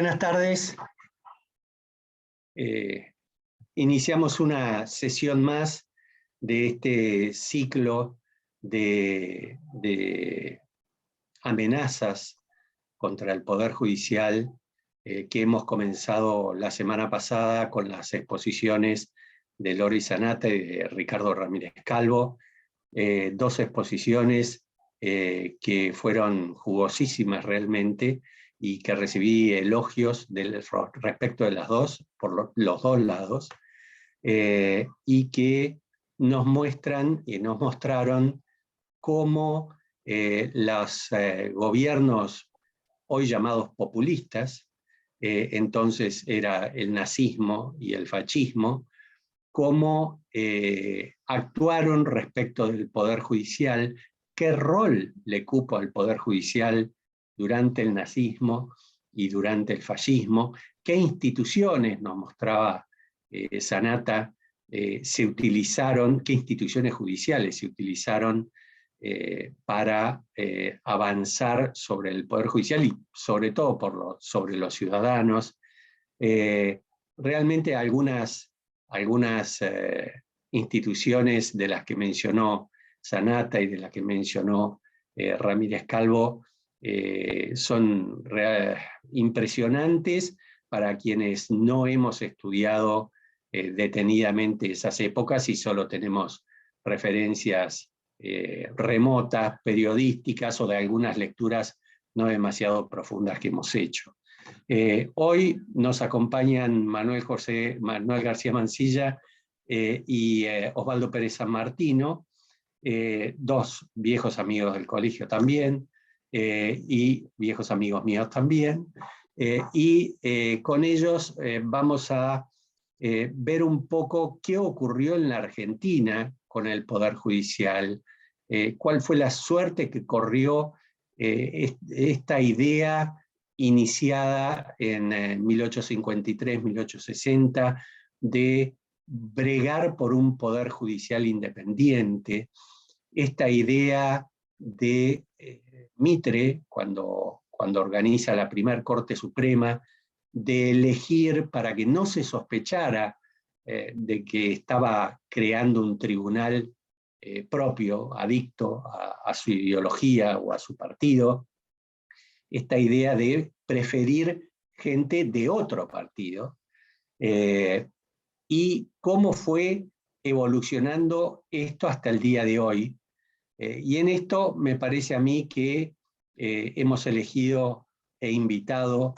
Buenas tardes. Iniciamos una sesión más de este ciclo de amenazas contra el Poder Judicial que hemos comenzado la semana pasada con las exposiciones de Lori Sanata y de Ricardo Ramírez Calvo. Dos exposiciones que fueron jugosísimas realmente y que recibí elogios respecto de las dos, por los dos lados, y que nos muestran y nos mostraron cómo los gobiernos hoy llamados populistas, entonces era el nazismo y el fascismo, cómo actuaron respecto del Poder Judicial, qué rol le cupo al Poder Judicial durante el nazismo y durante el fascismo, qué instituciones, nos mostraba Sanata, se utilizaron, qué instituciones judiciales se utilizaron para avanzar sobre el Poder Judicial y sobre todo sobre los ciudadanos. Realmente algunas instituciones de las que mencionó Sanata y de las que mencionó Ramírez Calvo son impresionantes para quienes no hemos estudiado detenidamente esas épocas y solo tenemos referencias remotas, periodísticas o de algunas lecturas no demasiado profundas que hemos hecho. Hoy nos acompañan Manuel García Mancilla y Osvaldo Pérez San Martino, dos viejos amigos del colegio también, y viejos amigos míos también, y con ellos vamos a ver un poco qué ocurrió en la Argentina con el Poder Judicial, cuál fue la suerte que corrió esta idea iniciada en 1853-1860 de bregar por un poder judicial independiente, esta idea de Mitre, cuando organiza la primera Corte Suprema, de elegir para que no se sospechara de que estaba creando un tribunal propio, adicto a su ideología o a su partido, esta idea de preferir gente de otro partido, y cómo fue evolucionando esto hasta el día de hoy. Y en esto me parece a mí que hemos elegido e invitado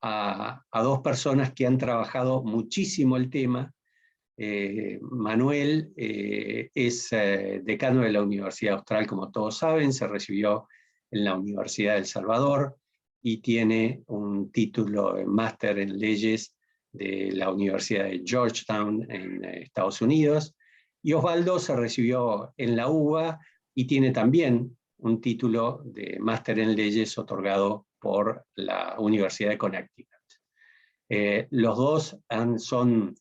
a dos personas que han trabajado muchísimo el tema. Manuel es decano de la Universidad Austral, como todos saben, se recibió en la Universidad de El Salvador y tiene un título de máster en leyes de la Universidad de Georgetown en Estados Unidos, y Osvaldo se recibió en la UBA y tiene también un título de máster en leyes otorgado por la Universidad de Connecticut. Los dos son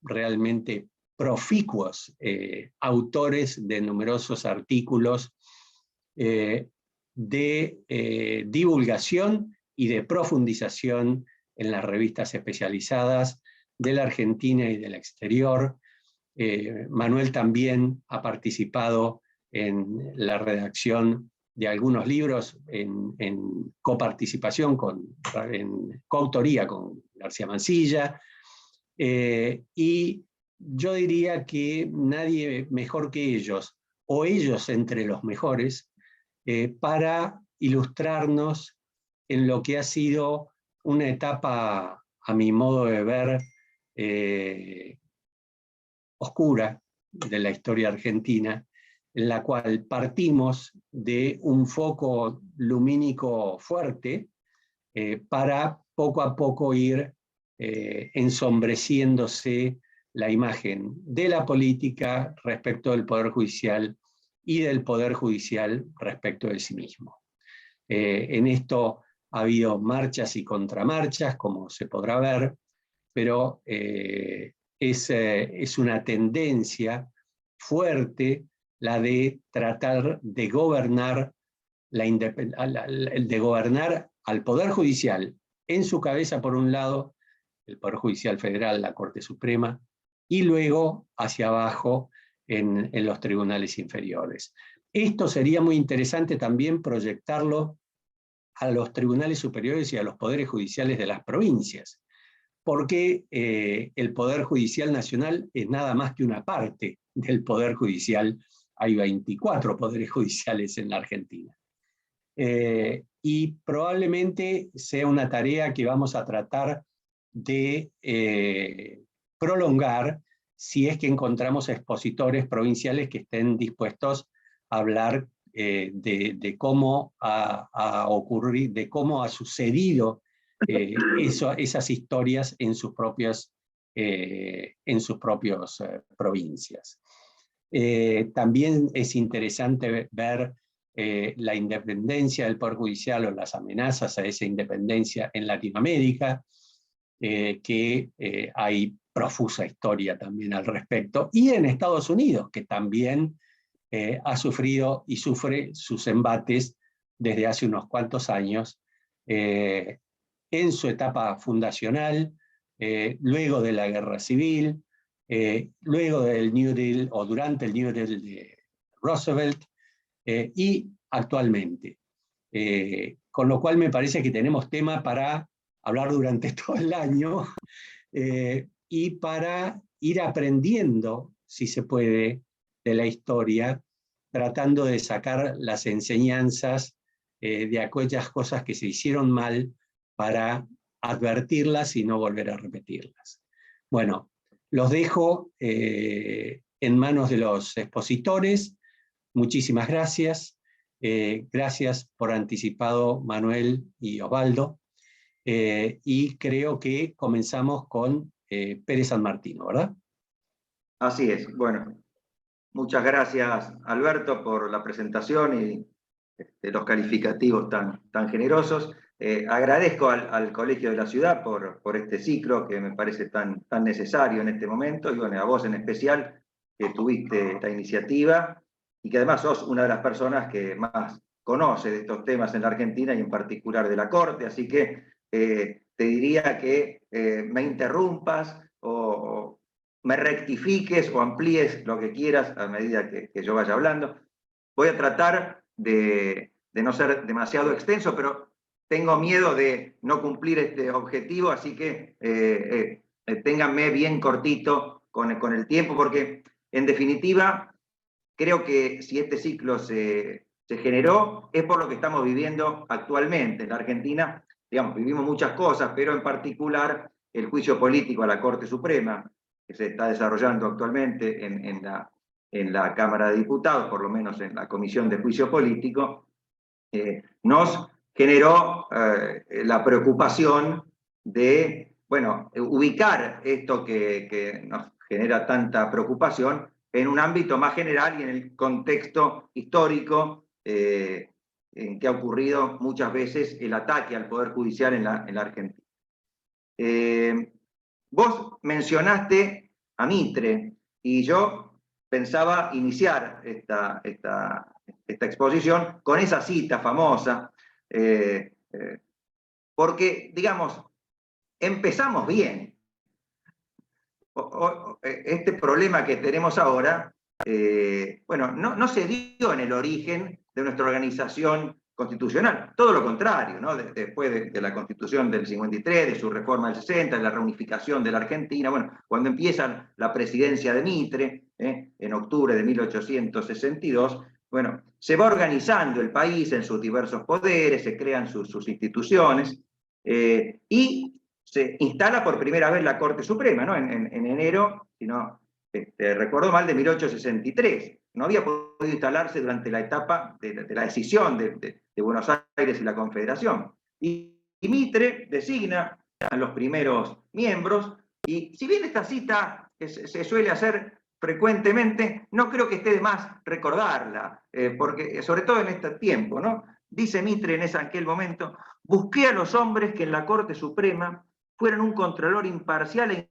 realmente proficuos autores de numerosos artículos de divulgación y de profundización en las revistas especializadas de la Argentina y del exterior. Manuel también ha participado en la redacción de algunos libros en coparticipación, en coautoría con García Mancilla, y yo diría que nadie mejor que ellos, o ellos entre los mejores, para ilustrarnos en lo que ha sido una etapa, a mi modo de ver, oscura de la historia argentina, en la cual partimos de un foco lumínico fuerte para poco a poco ir ensombreciéndose la imagen de la política respecto del Poder Judicial y del Poder Judicial respecto de sí mismo. En esto ha habido marchas y contramarchas, como se podrá ver, pero es una tendencia fuerte la de tratar de gobernar, de gobernar al Poder Judicial, en su cabeza por un lado, el Poder Judicial Federal, la Corte Suprema, y luego hacia abajo en los tribunales inferiores. Esto sería muy interesante también proyectarlo a los tribunales superiores y a los poderes judiciales de las provincias, porque el Poder Judicial Nacional es nada más que una parte del Poder Judicial. Hay 24 poderes judiciales en la Argentina. Y probablemente sea una tarea que vamos a tratar de prolongar si es que encontramos expositores provinciales que estén dispuestos a hablar de cómo ha ocurrido, de cómo ha sucedido esas historias en sus propias provincias. También es interesante ver la independencia del Poder Judicial o las amenazas a esa independencia en Latinoamérica, que hay profusa historia también al respecto, y en Estados Unidos, que también ha sufrido y sufre sus embates desde hace unos cuantos años, en su etapa fundacional, luego de la Guerra Civil, luego del New Deal o durante el New Deal de Roosevelt, y actualmente. Con lo cual me parece que tenemos tema para hablar durante todo el año y para ir aprendiendo, si se puede, de la historia, tratando de sacar las enseñanzas de aquellas cosas que se hicieron mal para advertirlas y no volver a repetirlas. Bueno, los dejo en manos de los expositores. Muchísimas gracias. Gracias por anticipado, Manuel y Osvaldo. Y creo que comenzamos con Pérez San Martino, ¿verdad? Así es. Bueno, muchas gracias, Alberto, por la presentación y los calificativos tan generosos. Agradezco al Colegio de la Ciudad por este ciclo que me parece tan necesario en este momento, y bueno, a vos en especial, que tuviste esta iniciativa y que además sos una de las personas que más conoce de estos temas en la Argentina y en particular de la Corte, así que te diría que me interrumpas o me rectifiques o amplíes lo que quieras a medida que yo vaya hablando. Voy a tratar de no ser demasiado extenso, pero tengo miedo de no cumplir este objetivo, así que ténganme bien cortito con el tiempo, porque en definitiva creo que si este ciclo se generó es por lo que estamos viviendo actualmente en la Argentina. Digamos, vivimos muchas cosas, pero en particular el juicio político a la Corte Suprema, que se está desarrollando actualmente en la Cámara de Diputados, por lo menos en la Comisión de Juicio Político, nos generó la preocupación de, bueno, ubicar esto que nos genera tanta preocupación en un ámbito más general y en el contexto histórico en que ha ocurrido muchas veces el ataque al Poder Judicial en la Argentina. Vos mencionaste a Mitre, y yo pensaba iniciar esta exposición con esa cita famosa, porque, digamos, empezamos bien. Este problema que tenemos ahora, bueno, no se dio en el origen de nuestra organización constitucional, todo lo contrario, ¿no? Después de la Constitución del 53, de su reforma del 60, de la reunificación de la Argentina, bueno, cuando empieza la presidencia de Mitre, en octubre de 1862, bueno, se va organizando el país en sus diversos poderes, se crean sus instituciones, y se instala por primera vez la Corte Suprema, ¿no? En enero, si no recuerdo mal, de 1863. No había podido instalarse durante la etapa de la decisión de Buenos Aires y la Confederación. Y Mitre designa a los primeros miembros, y si bien esta cita se suele hacer frecuentemente, no creo que esté de más recordarla, porque sobre todo en este tiempo, ¿no? Dice Mitre en aquel momento: busqué a los hombres que en la Corte Suprema fueran un contralor imparcial e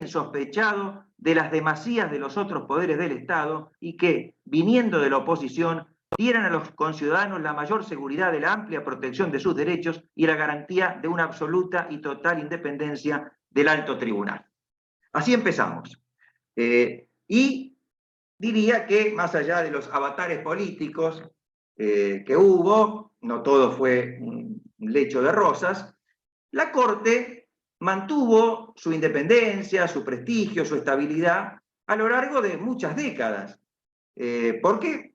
insospechado de las demasías de los otros poderes del Estado, y que, viniendo de la oposición, dieran a los conciudadanos la mayor seguridad de la amplia protección de sus derechos y la garantía de una absoluta y total independencia del alto tribunal. Así empezamos. Y diría que, más allá de los avatares políticos que hubo, no todo fue un lecho de rosas, la Corte mantuvo su independencia, su prestigio, su estabilidad a lo largo de muchas décadas, porque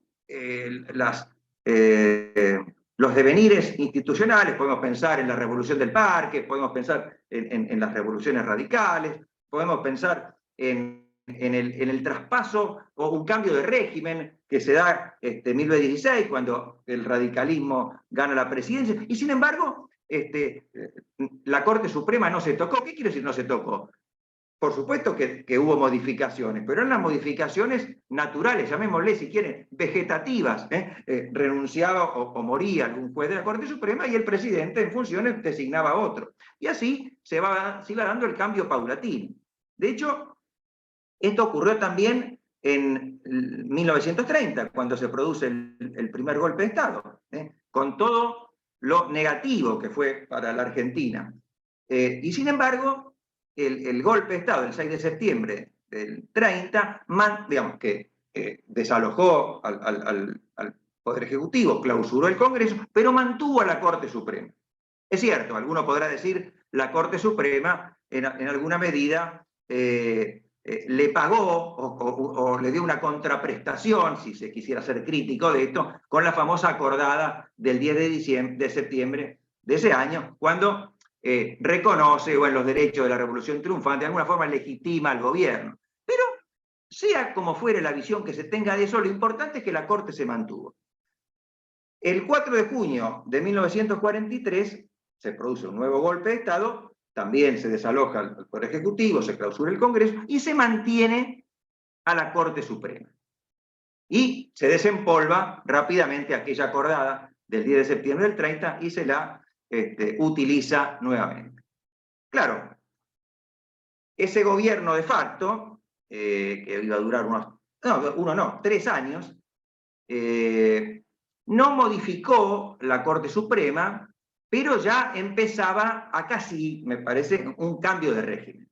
los devenires institucionales, podemos pensar en la Revolución del Parque, podemos pensar en las revoluciones radicales, podemos pensar en el traspaso o un cambio de régimen que se da en 1916, cuando el radicalismo gana la presidencia, y sin embargo, la Corte Suprema no se tocó. ¿Qué quiere decir no se tocó? Por supuesto que hubo modificaciones, pero eran las modificaciones naturales, llamémosle si quieren, vegetativas. Renunciaba o moría algún juez de la Corte Suprema y el presidente en funciones designaba a otro. Y así se iba dando el cambio paulatino. De hecho, esto ocurrió también en 1930, cuando se produce el primer golpe de Estado, con todo lo negativo que fue para la Argentina. Y sin embargo, el golpe de Estado del 6 de septiembre del 30, digamos que desalojó al Poder Ejecutivo, clausuró el Congreso, pero mantuvo a la Corte Suprema. Es cierto, alguno podrá decir la Corte Suprema en alguna medida le pagó o le dio una contraprestación, si se quisiera ser crítico de esto, con la famosa acordada del 10 de septiembre de ese año, cuando reconoce los derechos de la Revolución Triunfante, de alguna forma legitima al gobierno. Pero, sea como fuere la visión que se tenga de eso, lo importante es que la Corte se mantuvo. El 4 de junio de 1943 se produce un nuevo golpe de Estado, también se desaloja el Poder Ejecutivo, se clausura el Congreso y se mantiene a la Corte Suprema. Y se desempolva rápidamente aquella acordada del 10 de septiembre del 30 y se la utiliza nuevamente. Claro, ese gobierno de facto, que iba a durar 3 años, no modificó la Corte Suprema, pero ya empezaba a casi, me parece, un cambio de régimen.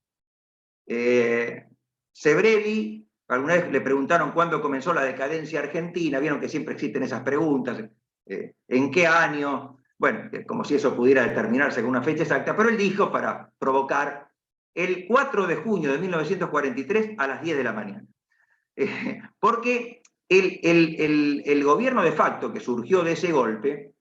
Sebrelli, alguna vez le preguntaron cuándo comenzó la decadencia argentina, vieron que siempre existen esas preguntas, ¿en qué año? Bueno, como si eso pudiera determinarse con una fecha exacta, pero él dijo, para provocar, el 4 de junio de 1943 a las 10 de la mañana. Porque el gobierno de facto que surgió de ese golpe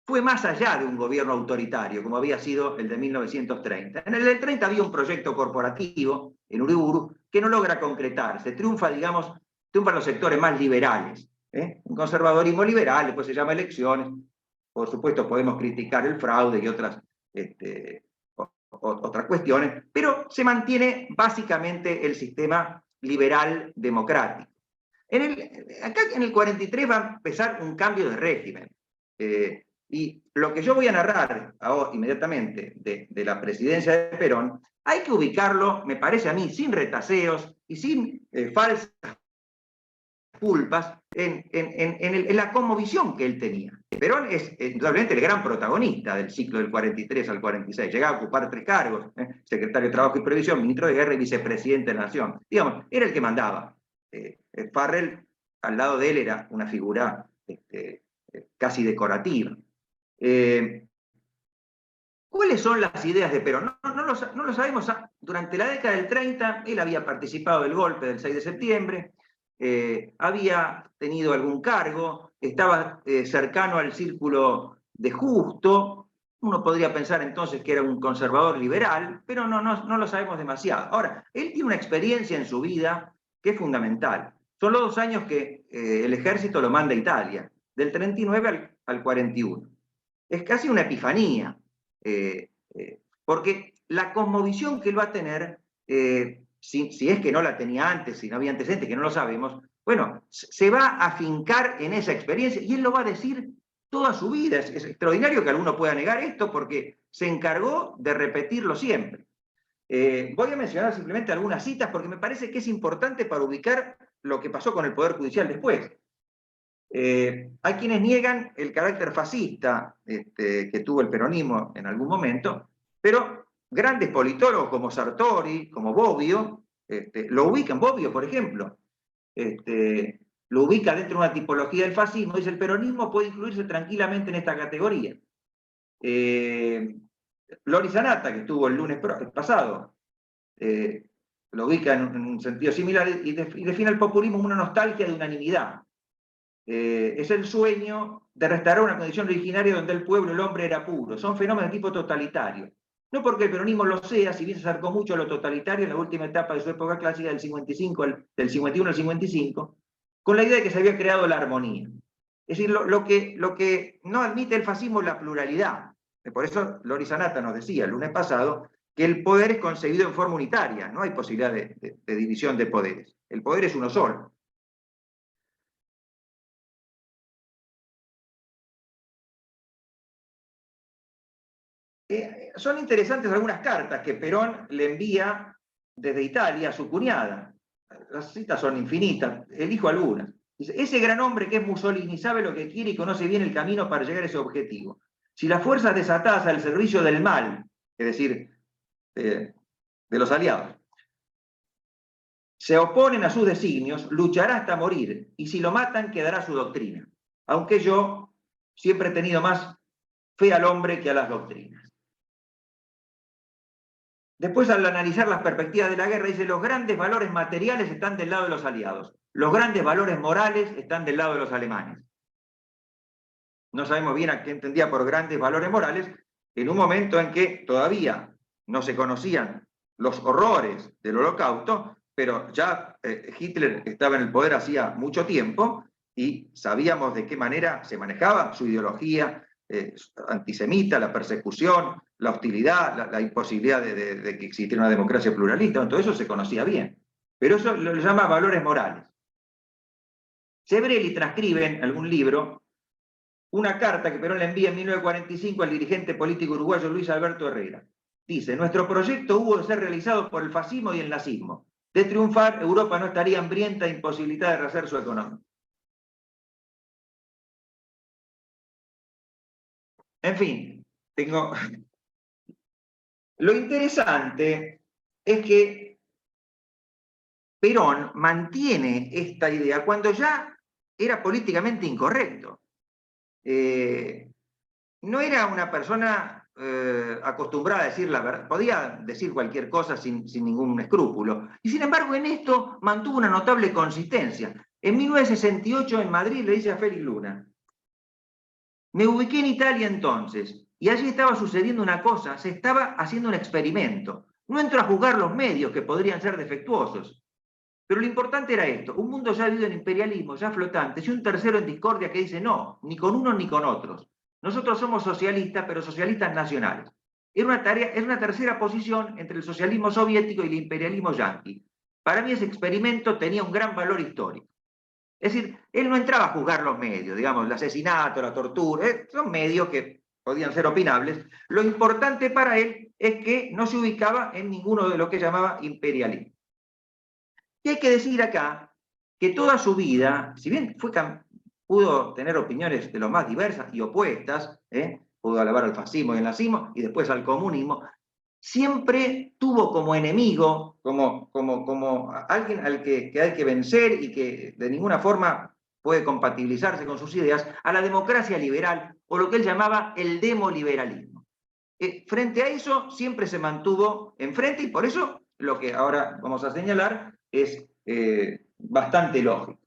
fue más allá de un gobierno autoritario, como había sido el de 1930. En el del 30 había un proyecto corporativo en Uriburu que no logra concretarse. Triunfan los sectores más liberales. Un conservadorismo liberal, después se llama elecciones. Por supuesto podemos criticar el fraude y otras cuestiones, pero se mantiene básicamente el sistema liberal democrático. Acá en el 43 va a empezar un cambio de régimen. Y lo que yo voy a narrar ahora, inmediatamente de la presidencia de Perón, hay que ubicarlo, me parece a mí, sin retaseos y sin falsas culpas, en la cosmovisión que él tenía. Perón es indudablemente el gran protagonista del ciclo del 43 al 46. Llegaba a ocupar 3 cargos, secretario de Trabajo y Previsión, ministro de Guerra y vicepresidente de la Nación. Digamos, era el que mandaba. Farrell, al lado de él, era una figura casi decorativa. ¿Cuáles son las ideas de Perón? No lo sabemos. Durante la década del 30, él había participado del golpe del 6 de septiembre, había tenido algún cargo, estaba cercano al círculo de Justo. Uno podría pensar entonces que era un conservador liberal, pero no lo sabemos demasiado. Ahora, él tiene una experiencia en su vida que es fundamental. Son los 2 años que el ejército lo manda a Italia, del 39 al 41. Es casi una epifanía, porque la cosmovisión que él va a tener, si es que no la tenía antes, si no había antecedentes, que no lo sabemos, bueno, se va a afincar en esa experiencia y él lo va a decir toda su vida. Es extraordinario que alguno pueda negar esto porque se encargó de repetirlo siempre. Voy a mencionar simplemente algunas citas porque me parece que es importante para ubicar lo que pasó con el Poder Judicial después. Hay quienes niegan el carácter fascista que tuvo el peronismo en algún momento, pero grandes politólogos como Sartori, como Bobbio, lo ubican. Bobbio, por ejemplo, lo ubica dentro de una tipología del fascismo, dice el peronismo puede incluirse tranquilamente en esta categoría. Lori Sanata, que estuvo el lunes pasado, lo ubica en un sentido similar y define el populismo como una nostalgia de unanimidad. Es el sueño de restaurar una condición originaria donde el pueblo, el hombre era puro. Son fenómenos de tipo totalitario. No porque el peronismo lo sea, si bien se acercó mucho a lo totalitario en la última etapa de su época clásica del 51 al 55, con la idea de que se había creado la armonía. Es decir, lo que no admite el fascismo es la pluralidad. Por eso Lori Sanata nos decía el lunes pasado que el poder es concebido en forma unitaria, no hay posibilidad de división de poderes. El poder es uno solo. Son interesantes algunas cartas que Perón le envía desde Italia a su cuñada. Las citas son infinitas, elijo algunas. Dice, ese gran hombre que es Mussolini sabe lo que quiere y conoce bien el camino para llegar a ese objetivo. Si las fuerzas desatadas al servicio del mal, es decir, de los aliados, se oponen a sus designios, luchará hasta morir, y si lo matan quedará su doctrina. Aunque yo siempre he tenido más fe al hombre que a las doctrinas. Después, al analizar las perspectivas de la guerra, dice, los grandes valores materiales están del lado de los aliados. Los grandes valores morales están del lado de los alemanes. No sabemos bien a qué entendía por grandes valores morales, en un momento en que todavía no se conocían los horrores del Holocausto, pero ya Hitler estaba en el poder hacía mucho tiempo y sabíamos de qué manera se manejaba su ideología antisemita, la persecución, la hostilidad, la imposibilidad de que existiera una democracia pluralista. Todo eso se conocía bien. Pero eso lo llama valores morales. Sebrelli transcribe en algún libro una carta que Perón le envía en 1945 al dirigente político uruguayo Luis Alberto Herrera. Dice, nuestro proyecto hubo de ser realizado por el fascismo y el nazismo. De triunfar, Europa no estaría hambrienta e imposibilitada de rehacer su economía. En fin, Lo interesante es que Perón mantiene esta idea cuando ya era políticamente incorrecto. No era una persona acostumbrada a decir la verdad, podía decir cualquier cosa sin ningún escrúpulo. Y sin embargo, en esto mantuvo una notable consistencia. En 1968, en Madrid, le dice a Félix Luna, me ubiqué en Italia entonces, y allí estaba sucediendo una cosa, se estaba haciendo un experimento. No entro a juzgar los medios que podrían ser defectuosos, pero lo importante era esto, un mundo ya vivido en imperialismo, ya flotante, y un tercero en discordia que dice no, ni con unos ni con otros. Nosotros somos socialistas, pero socialistas nacionales. Es una tercera posición entre el socialismo soviético y el imperialismo yanqui. Para mí ese experimento tenía un gran valor histórico. Es decir, él no entraba a juzgar los medios, digamos, el asesinato, la tortura, son medios que podían ser opinables. Lo importante para él es que no se ubicaba en ninguno de lo que llamaba imperialismo. Y hay que decir acá que toda su vida, si bien pudo tener opiniones de lo más diversas y opuestas, pudo alabar al fascismo y al nazismo y después al comunismo, siempre tuvo como enemigo, como alguien al que hay que vencer y que de ninguna forma puede compatibilizarse con sus ideas, a la democracia liberal, o lo que él llamaba el demoliberalismo. Frente a eso siempre se mantuvo enfrente y por eso lo que ahora vamos a señalar es bastante lógico.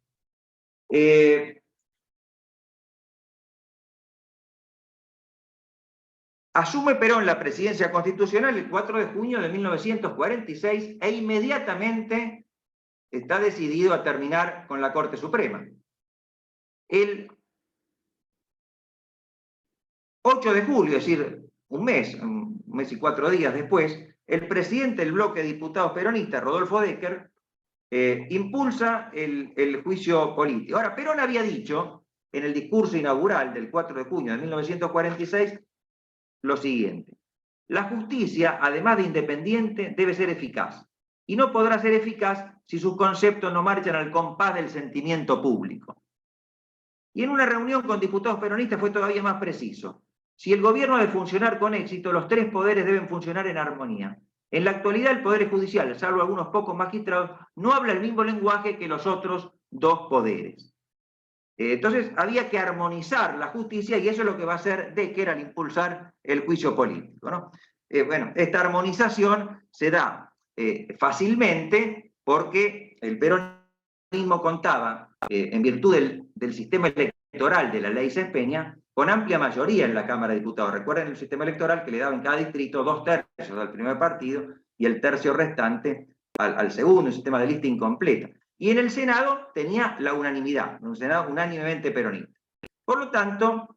Asume Perón la presidencia constitucional el 4 de junio de 1946 e inmediatamente está decidido a terminar con la Corte Suprema. El 8 de julio, es decir, un mes y 4 días después, el presidente del bloque de diputados peronistas, Rodolfo Decker, impulsa el juicio político. Ahora, Perón había dicho en el discurso inaugural del 4 de junio de 1946 lo siguiente: la justicia, además de independiente, debe ser eficaz, y no podrá ser eficaz si sus conceptos no marchan al compás del sentimiento público. Y en una reunión con diputados peronistas fue todavía más preciso. Si el gobierno debe funcionar con éxito, los tres poderes deben funcionar en armonía. En la actualidad, el Poder Judicial, salvo algunos pocos magistrados, no habla el mismo lenguaje que los otros dos poderes. Entonces, había que armonizar la justicia y eso es lo que va a hacer Decker al impulsar el juicio político, ¿no? Bueno, esta armonización se da fácilmente porque el peronismo contaba, en virtud del sistema electoral de la ley Cespeña, con amplia mayoría en la Cámara de Diputados. Recuerden el sistema electoral que le daba en cada distrito 2/3 al primer partido y el tercio restante al segundo, un sistema de lista incompleta. Y en el Senado tenía la unanimidad, un Senado unánimemente peronista. Por lo tanto,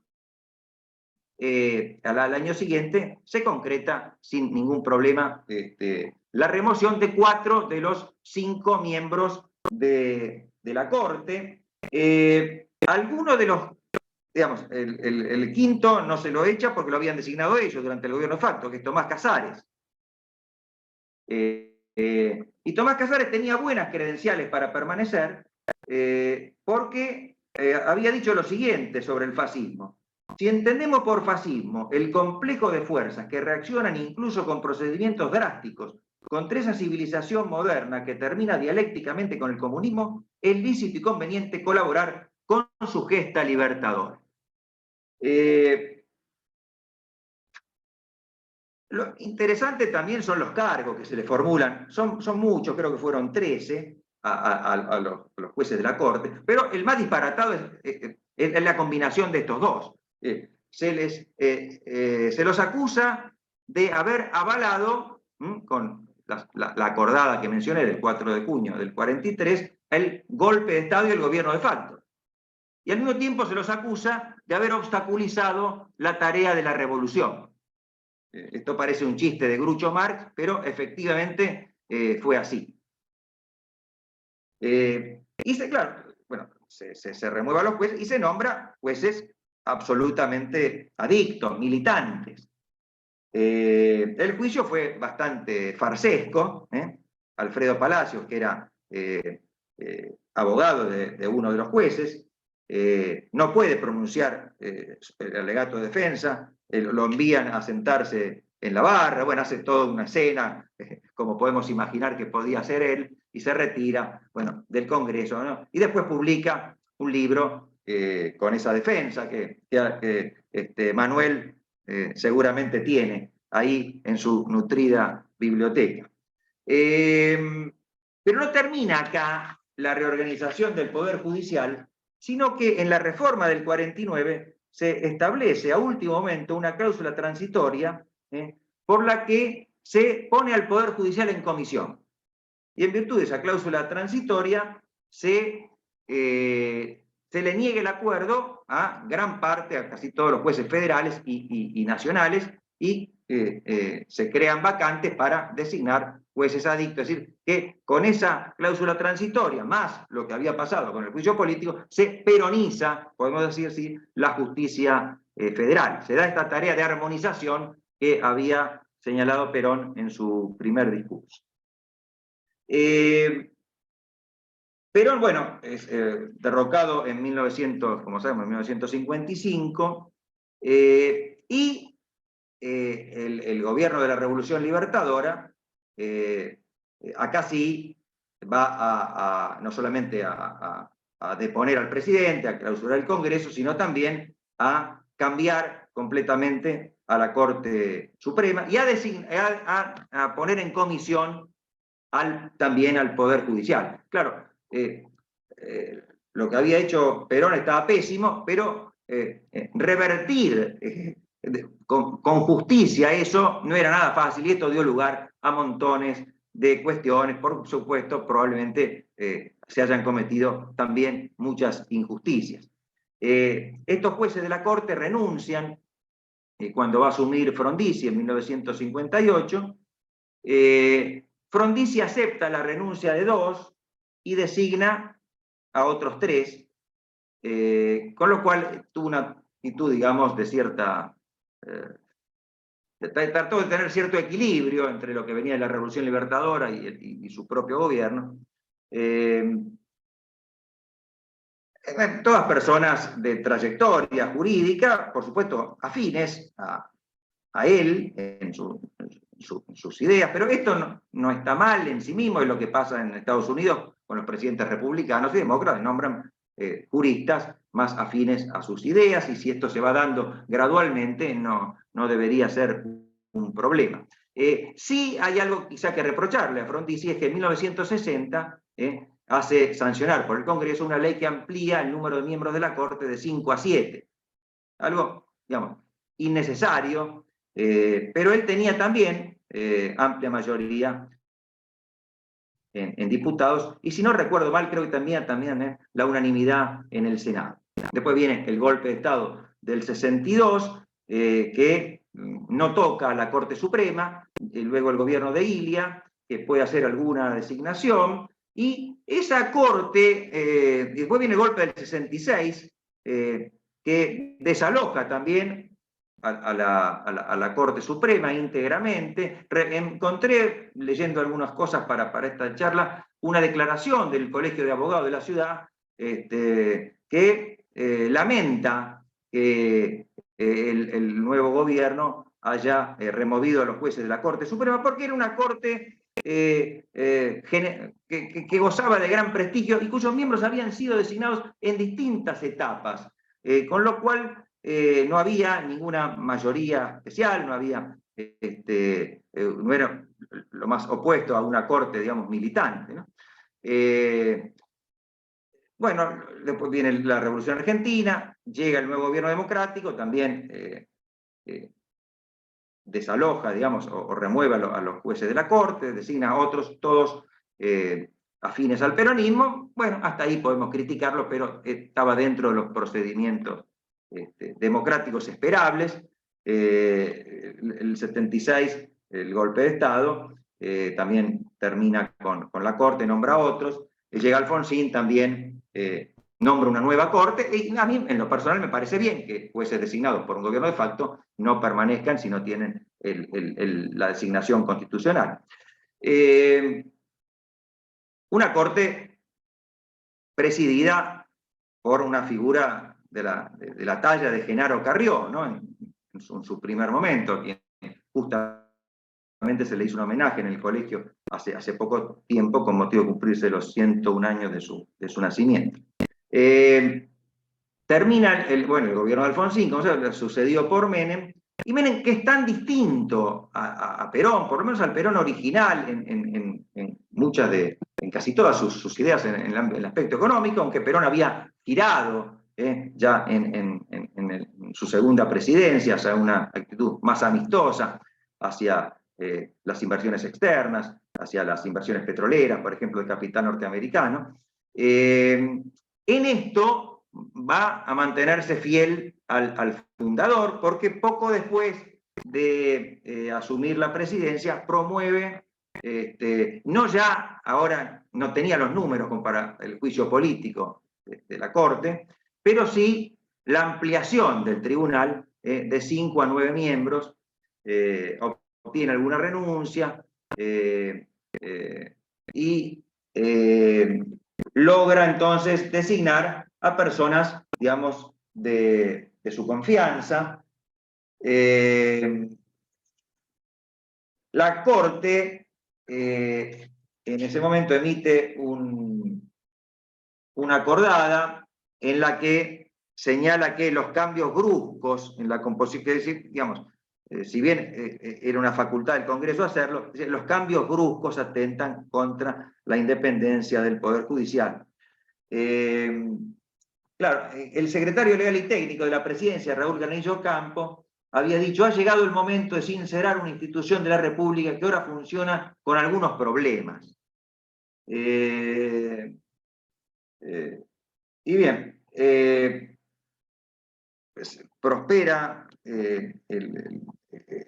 al año siguiente se concreta sin ningún problema la remoción de 4 de los 5 miembros de la Corte. Algunos de los, digamos, el quinto no se lo echa porque lo habían designado ellos durante el gobierno de facto, que es Tomás Casares. Y Tomás Casares tenía buenas credenciales para permanecer porque había dicho lo siguiente sobre el fascismo. Si entendemos por fascismo el complejo de fuerzas que reaccionan incluso con procedimientos drásticos contra esa civilización moderna que termina dialécticamente con el comunismo, es lícito y conveniente colaborar con su gesta libertadora. Lo interesante también son los cargos que se le formulan, son muchos, creo que fueron 13 a los jueces de la Corte, pero el más disparatado es la combinación de estos dos. Se los acusa de haber avalado, con la acordada que mencioné del 4 de junio del 43, el golpe de Estado y el gobierno de facto. Y al mismo tiempo se los acusa de haber obstaculizado la tarea de la revolución. Esto parece un chiste de Groucho Marx, pero efectivamente fue así. Claro, bueno, se remueve a los jueces y se nombra jueces absolutamente adictos, militantes. El juicio fue bastante farsesco. Alfredo Palacios, que era abogado de uno de los jueces, no puede pronunciar el alegato de defensa, lo envían a sentarse en la barra, bueno, hace toda una escena, como podemos imaginar que podía hacer él, y se retira, bueno, del Congreso, ¿no? Y después publica un libro con esa defensa que Manuel seguramente tiene ahí en su nutrida biblioteca. Pero no termina acá la reorganización del Poder Judicial, sino que en la reforma del 49 se establece a último momento una cláusula transitoria por la que se pone al Poder Judicial en comisión. Y en virtud de esa cláusula transitoria se le niegue el acuerdo a gran parte, a casi todos los jueces federales y nacionales, y se crean vacantes para designar jueces adictos. Es decir, que con esa cláusula transitoria, más lo que había pasado con el juicio político, se peroniza, podemos decir así, la justicia federal. Se da esta tarea de armonización que había señalado Perón en su primer discurso. Perón, bueno, es derrocado en 1900, como sabemos, en 1955, y el gobierno de la Revolución Libertadora, acá sí va no solamente a deponer al presidente, a clausurar el Congreso, sino también a cambiar completamente a la Corte Suprema y a poner en comisión también al Poder Judicial. Claro, lo que había hecho Perón estaba pésimo, pero revertir con justicia eso no era nada fácil, y esto dio lugar a montones de cuestiones. Por supuesto, probablemente se hayan cometido también muchas injusticias. Estos jueces de la Corte renuncian cuando va a asumir Frondizi en 1958. Frondizi acepta la renuncia de 2 y designa a otros 3, con lo cual tuvo una actitud, digamos, de cierta... trató de tener cierto equilibrio entre lo que venía de la Revolución Libertadora y su propio gobierno. todas personas de trayectoria jurídica, por supuesto, afines a él en sus ideas, pero esto no está mal en sí mismo, es lo que pasa en Estados Unidos con los presidentes republicanos y demócratas, nombran juristas más afines a sus ideas, y si esto se va dando gradualmente, no debería ser un problema. Sí hay algo quizá que reprocharle a Frondizi, es que en 1960 hace sancionar por el Congreso una ley que amplía el número de miembros de la Corte de 5 a 7. Algo, digamos, innecesario, pero él tenía también amplia mayoría en diputados, y si no recuerdo mal, creo que también la unanimidad en el Senado. Después viene el golpe de Estado del 62, que no toca a la Corte Suprema, y luego el gobierno de Ilia, que puede hacer alguna designación, y esa Corte, después viene el golpe del 66, que desaloja también a la Corte Suprema íntegramente. Encontré, leyendo algunas cosas para esta charla, una declaración del Colegio de Abogados de la ciudad que lamenta que el nuevo gobierno haya removido a los jueces de la Corte Suprema, porque era una corte que gozaba de gran prestigio y cuyos miembros habían sido designados en distintas etapas, con lo cual no había ninguna mayoría especial, no era lo más opuesto a una corte, digamos, militante, ¿no? Bueno, después viene la Revolución Argentina, llega el nuevo gobierno democrático, también desaloja, digamos, o remueve a los jueces de la Corte, designa a otros, todos afines al peronismo. Bueno, hasta ahí podemos criticarlo, pero estaba dentro de los procedimientos democráticos esperables. El 76, el golpe de Estado, también termina con la Corte, nombra a otros. Llega Alfonsín, también nombra una nueva Corte, y a mí en lo personal me parece bien que jueces designados por un gobierno de facto no permanezcan si no tienen la designación constitucional. Una Corte presidida por una figura de la talla de Genaro Carrió, ¿no? en su primer momento, quien justamente se le hizo un homenaje en el colegio hace poco tiempo con motivo de cumplirse los 101 años de su nacimiento. Termina el gobierno de Alfonsín, como se sucedió por Menem, y Menem, que es tan distinto a Perón, por lo menos al Perón original, en casi todas sus ideas en el aspecto económico, aunque Perón había girado ya en su segunda presidencia hacia una actitud más amistosa, hacia las inversiones externas, hacia las inversiones petroleras, por ejemplo, de capital norteamericano. En esto va a mantenerse fiel al fundador, porque poco después de asumir la presidencia promueve, no ya, ahora no tenía los números como para el juicio político de la Corte, pero sí la ampliación del tribunal de 5 a 9 miembros, obtiene alguna renuncia y logra entonces designar a personas, digamos, de su confianza. La Corte en ese momento emite una acordada en la que señala que los cambios bruscos en la composición, es decir, digamos, si bien era una facultad del Congreso hacerlo, los cambios bruscos atentan contra la independencia del Poder Judicial. Claro, el secretario legal y técnico de la presidencia, Raúl Garnillo Campo, había dicho: ha llegado el momento de sincerar una institución de la República que ahora funciona con algunos problemas. Y bien, pues, prospera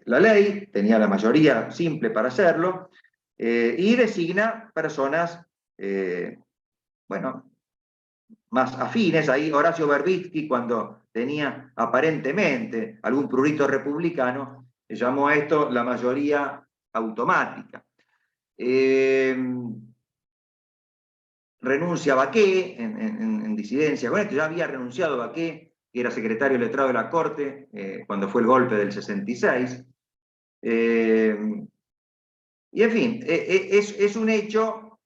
la ley, tenía la mayoría simple para hacerlo, y designa personas, bueno, más afines. Ahí Horacio Verbitsky, cuando tenía aparentemente algún prurito republicano, llamó a esto la mayoría automática. renuncia Baqué en disidencia con esto. Ya había renunciado Baqué, que era secretario letrado de la Corte, cuando fue el golpe del 66. Y en fin, es un hecho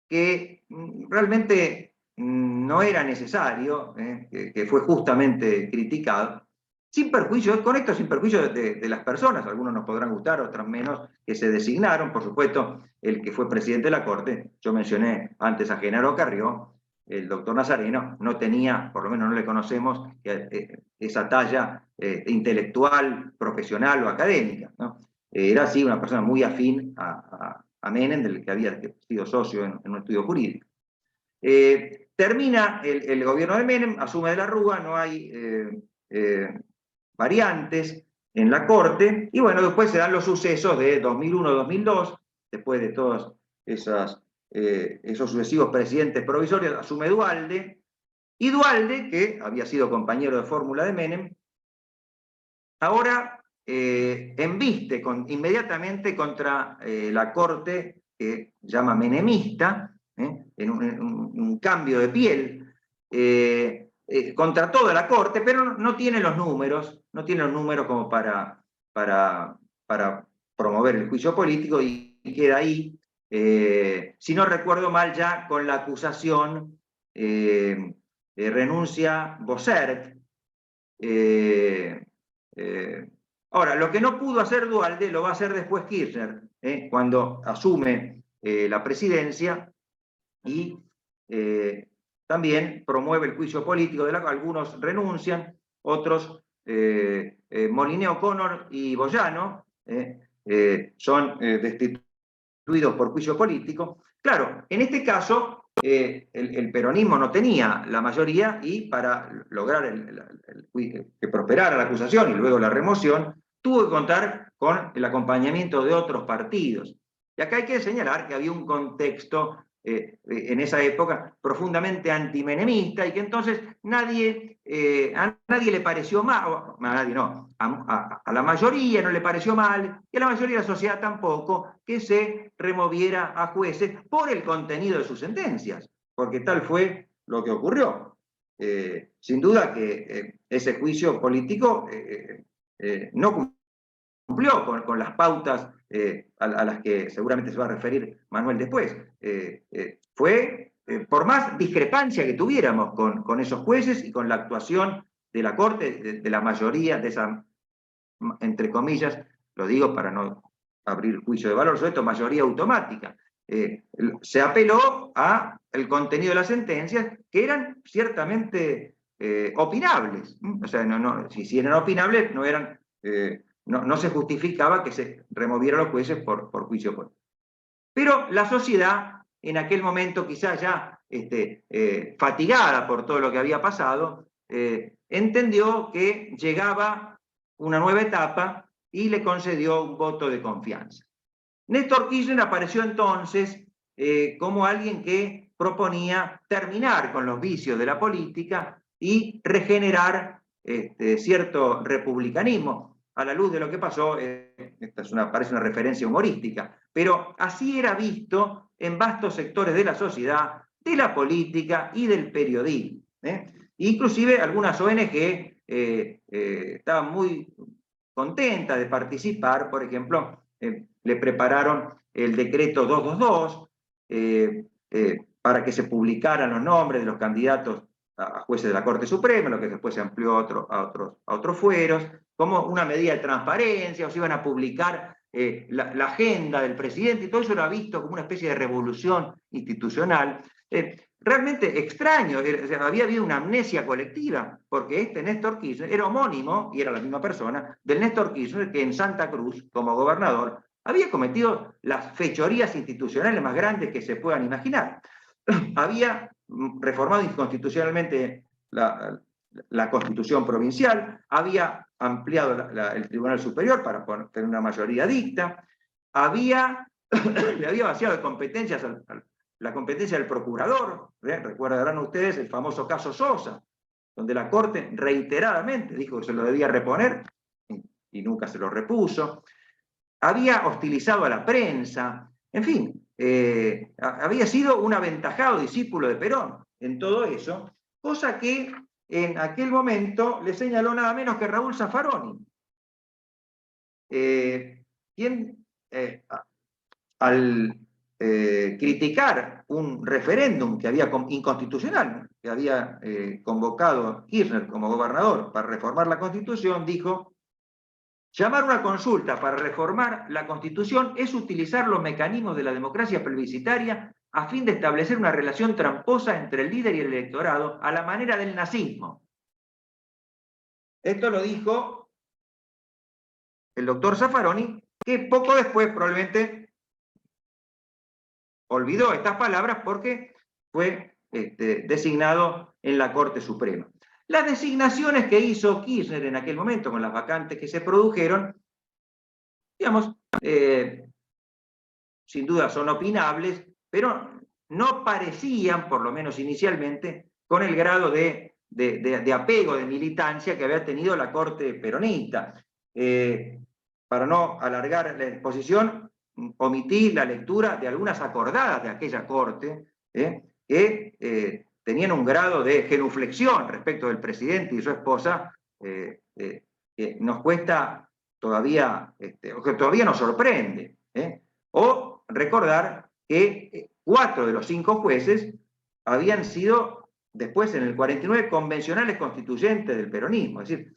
que realmente no era necesario, que fue justamente criticado, sin perjuicio, con esto sin perjuicio de las personas, algunos nos podrán gustar, otras menos, que se designaron. Por supuesto, el que fue presidente de la Corte, yo mencioné antes a Genaro Carrió, el doctor Nazareno, no tenía, por lo menos no le conocemos, esa talla intelectual, profesional o académica, ¿no? Era así una persona muy afín a Menem, del que había sido socio en un estudio jurídico. Termina el gobierno de Menem, asume de la Rúa, no hay variantes en la Corte, y bueno, después se dan los sucesos de 2001-2002, después de todos esos sucesivos presidentes provisorios, asume Duhalde, y Duhalde, que había sido compañero de fórmula de Menem, ahora embiste inmediatamente contra la Corte, que llama menemista, en un cambio de piel, contra toda la Corte, pero no tiene los números, como para promover el juicio político, y queda ahí, si no recuerdo mal, ya con la acusación, renuncia Bossert. Ahora, lo que no pudo hacer Duhalde lo va a hacer después Kirchner, cuando asume la presidencia, y también promueve el juicio político, algunos renuncian, otros, Moliné O'Connor y Boyano, son destituidos por juicio político. Claro, en este caso, el peronismo no tenía la mayoría, y para lograr que prosperara la acusación y luego la remoción, tuvo que contar con el acompañamiento de otros partidos. Y acá hay que señalar que había un contexto en esa época profundamente antimenemista, y que entonces a nadie le pareció mal, a nadie no, a la mayoría no le pareció mal, y a la mayoría de la sociedad tampoco, que se removiera a jueces por el contenido de sus sentencias, porque tal fue lo que ocurrió. Sin duda que ese juicio político no cumplió con las pautas a las que seguramente se va a referir Manuel después. Fue, por más discrepancia que tuviéramos con esos jueces y con la actuación de la Corte, de la mayoría de esa, entre comillas, lo digo para no abrir juicio de valor sobre esto, mayoría automática. Se apeló al contenido de las sentencias, que eran ciertamente opinables. O sea, si eran opinables, no se justificaba que se removieran los jueces por juicio político. Pero la sociedad, en aquel momento quizás ya fatigada por todo lo que había pasado, entendió que llegaba una nueva etapa y le concedió un voto de confianza. Néstor Kirchner apareció entonces como alguien que proponía terminar con los vicios de la política y regenerar cierto republicanismo. A la luz de lo que pasó, esta parece una referencia humorística, pero así era visto en vastos sectores de la sociedad, de la política y del periodismo. Inclusive algunas ONG estaban muy contentas de participar. Por ejemplo, le prepararon el decreto 222 para que se publicaran los nombres de los candidatos a jueces de la Corte Suprema, lo que después se amplió a otros fueros, como una medida de transparencia, o se iban a publicar la agenda del presidente, y todo eso era visto como una especie de revolución institucional. Realmente extraño, había habido una amnesia colectiva, porque Néstor Kirchner era homónimo, y era la misma persona, del Néstor Kirchner que en Santa Cruz, como gobernador, había cometido las fechorías institucionales más grandes que se puedan imaginar. Había reformado inconstitucionalmente la Constitución provincial, había ampliado el Tribunal Superior para tener una mayoría dicta, le había vaciado de competencias la competencia del procurador. Recuerdarán ustedes el famoso caso Sosa, donde la Corte reiteradamente dijo que se lo debía reponer y nunca se lo repuso. Había hostilizado a la prensa. En fin, había sido un aventajado discípulo de Perón en todo eso, cosa que en aquel momento le señaló nada menos que Raúl Zaffaroni, quien al criticar un referéndum que había inconstitucional, que había convocado Kirchner como gobernador para reformar la Constitución, dijo: llamar una consulta para reformar la Constitución es utilizar los mecanismos de la democracia plebiscitaria a fin de establecer una relación tramposa entre el líder y el electorado a la manera del nazismo. Esto lo dijo el doctor Zaffaroni, que poco después probablemente olvidó estas palabras porque fue designado en la Corte Suprema. Las designaciones que hizo Kirchner en aquel momento con las vacantes que se produjeron, digamos, sin duda son opinables, pero no parecían, por lo menos inicialmente, con el grado de apego, de militancia que había tenido la Corte peronista. Para no alargar la exposición, omití la lectura de algunas acordadas de aquella Corte, que tenían un grado de genuflexión respecto del presidente y su esposa, que nos cuesta todavía, o que todavía nos sorprende. O recordar que 4 de los 5 jueces habían sido después en el 49 convencionales constituyentes del peronismo, es decir,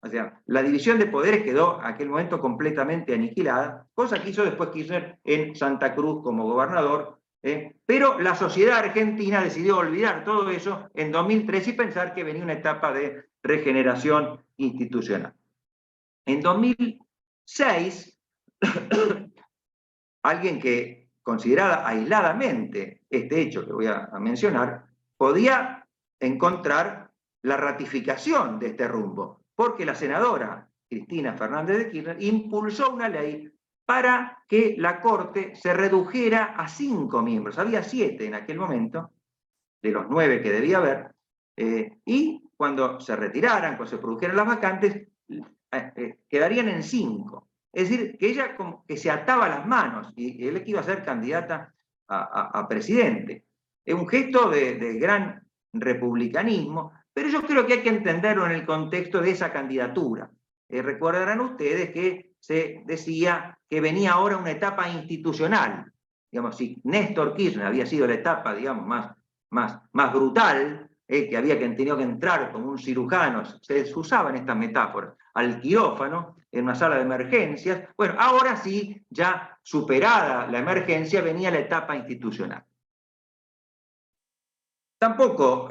o sea, la división de poderes quedó en aquel momento completamente aniquilada, cosa que hizo después Kirchner en Santa Cruz como gobernador, pero la sociedad argentina decidió olvidar todo eso en 2003 y pensar que venía una etapa de regeneración institucional. En 2006, alguien que consideraba aisladamente este hecho que voy a mencionar, podía encontrar la ratificación de este rumbo, porque la senadora Cristina Fernández de Kirchner impulsó una ley para que la Corte se redujera a 5 miembros. Había 7 en aquel momento, de los 9 que debía haber, y cuando se retiraran, cuando se produjeran las vacantes, quedarían en 5. Es decir, que ella como que se ataba las manos y él que iba a ser candidata a presidente. Es un gesto de gran republicanismo, pero yo creo que hay que entenderlo en el contexto de esa candidatura. Recordarán ustedes que se decía que venía ahora una etapa institucional. Digamos, si Néstor Kirchner había sido la etapa, digamos, más brutal, que había tenido que entrar como un cirujano, se usaban estas metáforas, al quirófano, en una sala de emergencias. Bueno, ahora sí, ya superada la emergencia, venía la etapa institucional. Tampoco,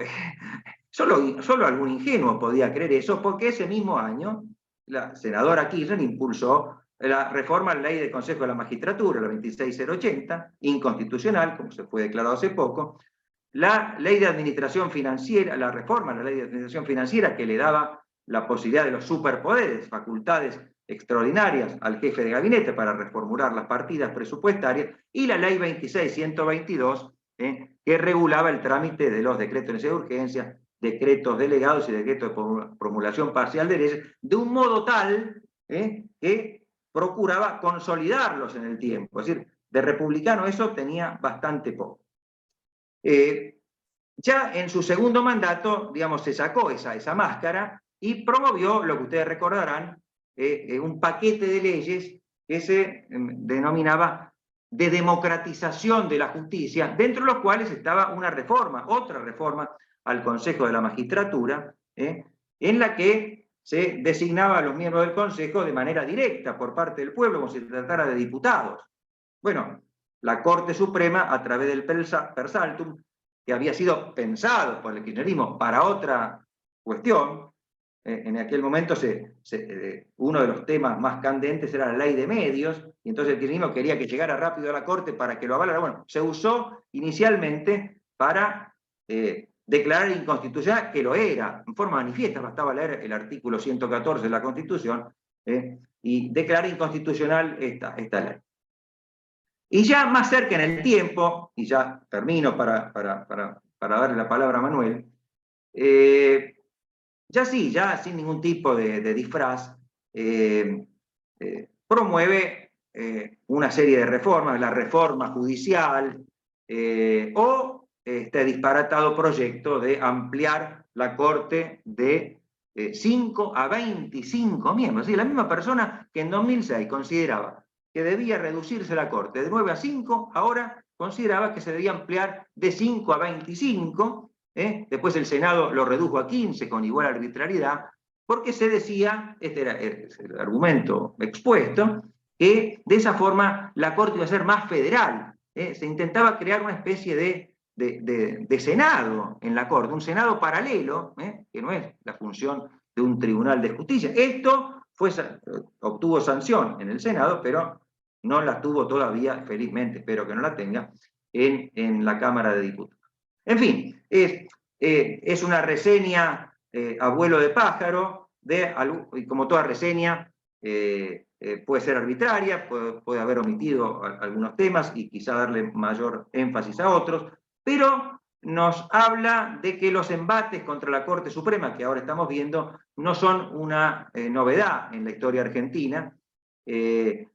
solo algún ingenuo podía creer eso, porque ese mismo año la senadora Kirchner impulsó la reforma a la ley del Consejo de la Magistratura, la 26080, inconstitucional, como se fue declarado hace poco, la ley de administración financiera, la reforma a la ley de administración financiera que le daba la posibilidad de los superpoderes, facultades extraordinarias al jefe de gabinete para reformular las partidas presupuestarias, y la ley 26122, que regulaba el trámite de los decretos de necesidad de urgencia, decretos delegados y decretos de promulgación parcial de leyes, de un modo tal que procuraba consolidarlos en el tiempo. Es decir, de republicano eso tenía bastante poco. Ya en su segundo mandato, digamos, se sacó esa máscara y promovió lo que ustedes recordarán, un paquete de leyes que se denominaba de democratización de la justicia, dentro de los cuales estaba una reforma, otra reforma al Consejo de la Magistratura, en la que se designaba a los miembros del Consejo de manera directa por parte del pueblo, como si se tratara de diputados. Bueno, la Corte Suprema, a través del per saltum, que había sido pensado por el kirchnerismo para otra cuestión, en aquel momento uno de los temas más candentes era la ley de medios, y entonces el kirchnerismo quería que llegara rápido a la Corte para que lo avalara. Bueno, se usó inicialmente para declarar inconstitucional, que lo era, en forma manifiesta, bastaba leer el artículo 114 de la Constitución, y declarar inconstitucional esta ley. Y ya más cerca en el tiempo, y ya termino para darle la palabra a Manuel, ya sin ningún tipo de disfraz, promueve una serie de reformas, la reforma judicial, o este disparatado proyecto de ampliar la Corte de 5 a 25 miembros. Es la misma persona que en 2006 consideraba que debía reducirse la Corte de 9 a 5, ahora consideraba que se debía ampliar de 5 a 25, después el Senado lo redujo a 15 con igual arbitrariedad, porque se decía, este era el argumento expuesto, que de esa forma la Corte iba a ser más federal. Se intentaba crear una especie de Senado en la Corte, un Senado paralelo, que no es la función de un tribunal de justicia. Esto obtuvo sanción en el Senado, pero no la tuvo todavía, felizmente, espero que no la tenga, en la Cámara de Diputados. En fin, es una reseña a vuelo de pájaro, y como toda reseña, puede ser arbitraria, puede haber omitido algunos temas y quizá darle mayor énfasis a otros, pero nos habla de que los embates contra la Corte Suprema, que ahora estamos viendo, no son una novedad en la historia argentina.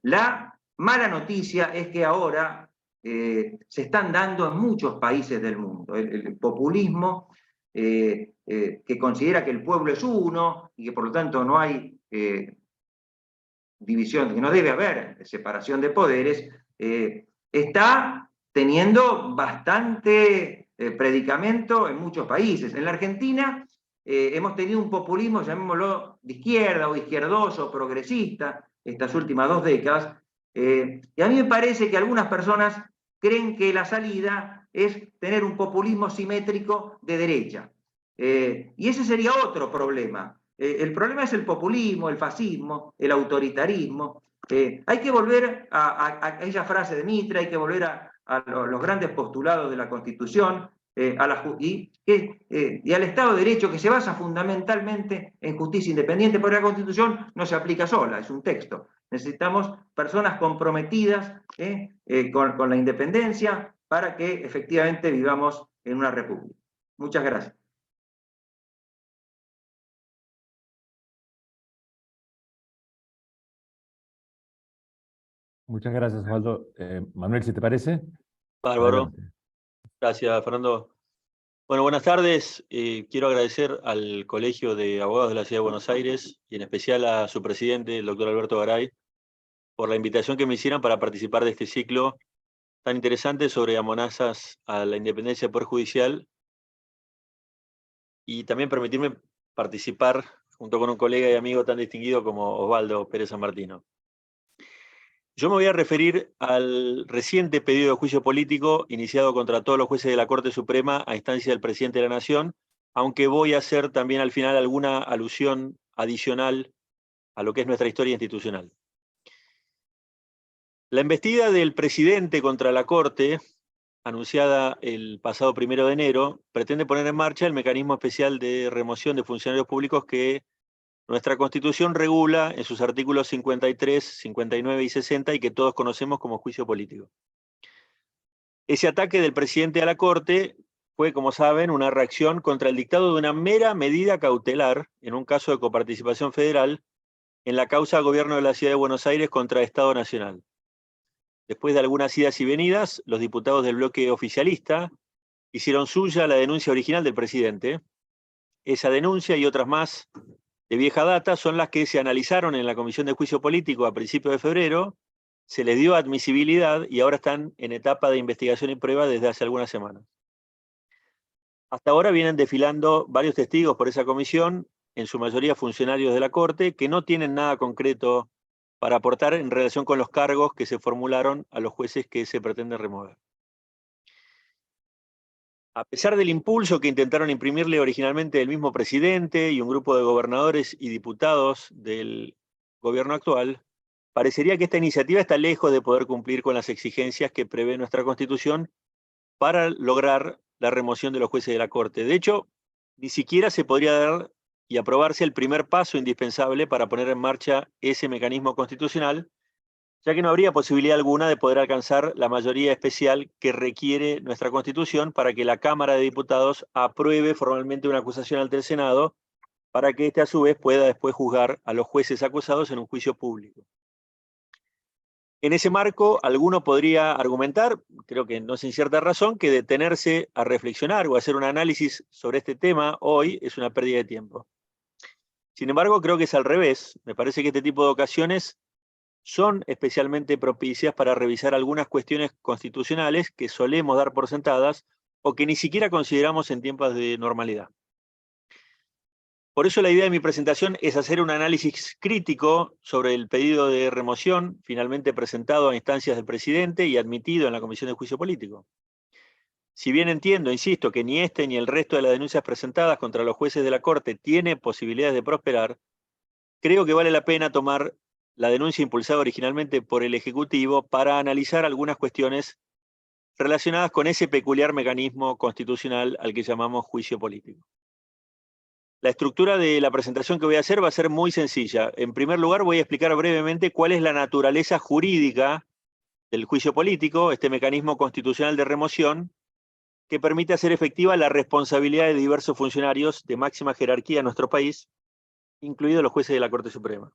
La mala noticia es que ahora se están dando en muchos países del mundo. El populismo que considera que el pueblo es uno y que por lo tanto no hay división, que no debe haber separación de poderes, está teniendo bastante predicamento en muchos países. En la Argentina hemos tenido un populismo, llamémoslo de izquierda o izquierdoso, progresista, estas últimas 2 décadas, y a mí me parece que algunas personas creen que la salida es tener un populismo simétrico de derecha. Y ese sería otro problema. El problema es el populismo, el fascismo, el autoritarismo. Hay que volver a esa frase de Mitre, hay que volver a los grandes postulados de la Constitución y al Estado de Derecho, que se basa fundamentalmente en justicia independiente, porque la Constitución no se aplica sola, es un texto. Necesitamos personas comprometidas con la independencia para que efectivamente vivamos en una república. Muchas gracias. Muchas gracias, Osvaldo. Manuel, si te parece. Bárbaro. Adelante. Gracias, Fernando. Bueno, buenas tardes. Quiero agradecer al Colegio de Abogados de la Ciudad de Buenos Aires y en especial a su presidente, el doctor Alberto Garay, por la invitación que me hicieron para participar de este ciclo tan interesante sobre amenazas a la independencia del Poder Judicial y también permitirme participar junto con un colega y amigo tan distinguido como Osvaldo Pérez San Martino. Yo me voy a referir al reciente pedido de juicio político iniciado contra todos los jueces de la Corte Suprema a instancia del presidente de la Nación, aunque voy a hacer también al final alguna alusión adicional a lo que es nuestra historia institucional. La embestida del presidente contra la Corte, anunciada el pasado 1 de enero, pretende poner en marcha el mecanismo especial de remoción de funcionarios públicos que nuestra Constitución regula en sus artículos 53, 59 y 60 y que todos conocemos como juicio político. Ese ataque del presidente a la Corte fue, como saben, una reacción contra el dictado de una mera medida cautelar en un caso de coparticipación federal en la causa Gobierno de la Ciudad de Buenos Aires contra Estado Nacional. Después de algunas idas y venidas, los diputados del bloque oficialista hicieron suya la denuncia original del presidente. Esa denuncia y otras más de vieja data son las que se analizaron en la Comisión de Juicio Político a principios de febrero, se les dio admisibilidad y ahora están en etapa de investigación y prueba desde hace algunas semanas. Hasta ahora vienen desfilando varios testigos por esa comisión, en su mayoría funcionarios de la Corte, que no tienen nada concreto para aportar en relación con los cargos que se formularon a los jueces que se pretende remover. A pesar del impulso que intentaron imprimirle originalmente el mismo presidente y un grupo de gobernadores y diputados del gobierno actual, parecería que esta iniciativa está lejos de poder cumplir con las exigencias que prevé nuestra Constitución para lograr la remoción de los jueces de la Corte. De hecho, ni siquiera se podría dar y aprobarse el primer paso indispensable para poner en marcha ese mecanismo constitucional, ya que no habría posibilidad alguna de poder alcanzar la mayoría especial que requiere nuestra Constitución para que la Cámara de Diputados apruebe formalmente una acusación ante el Senado, para que éste a su vez pueda después juzgar a los jueces acusados en un juicio público. En ese marco, alguno podría argumentar, creo que no sin cierta razón, que detenerse a reflexionar o hacer un análisis sobre este tema hoy es una pérdida de tiempo. Sin embargo, creo que es al revés. Me parece que este tipo de ocasiones son especialmente propicias para revisar algunas cuestiones constitucionales que solemos dar por sentadas o que ni siquiera consideramos en tiempos de normalidad. Por eso la idea de mi presentación es hacer un análisis crítico sobre el pedido de remoción finalmente presentado a instancias del presidente y admitido en la Comisión de Juicio Político. Si bien entiendo, insisto, que ni este ni el resto de las denuncias presentadas contra los jueces de la Corte tiene posibilidades de prosperar, creo que vale la pena tomar la denuncia impulsada originalmente por el Ejecutivo para analizar algunas cuestiones relacionadas con ese peculiar mecanismo constitucional al que llamamos juicio político. La estructura de la presentación que voy a hacer va a ser muy sencilla. En primer lugar, voy a explicar brevemente cuál es la naturaleza jurídica del juicio político, este mecanismo constitucional de remoción, que permite hacer efectiva la responsabilidad de diversos funcionarios de máxima jerarquía en nuestro país, incluidos los jueces de la Corte Suprema.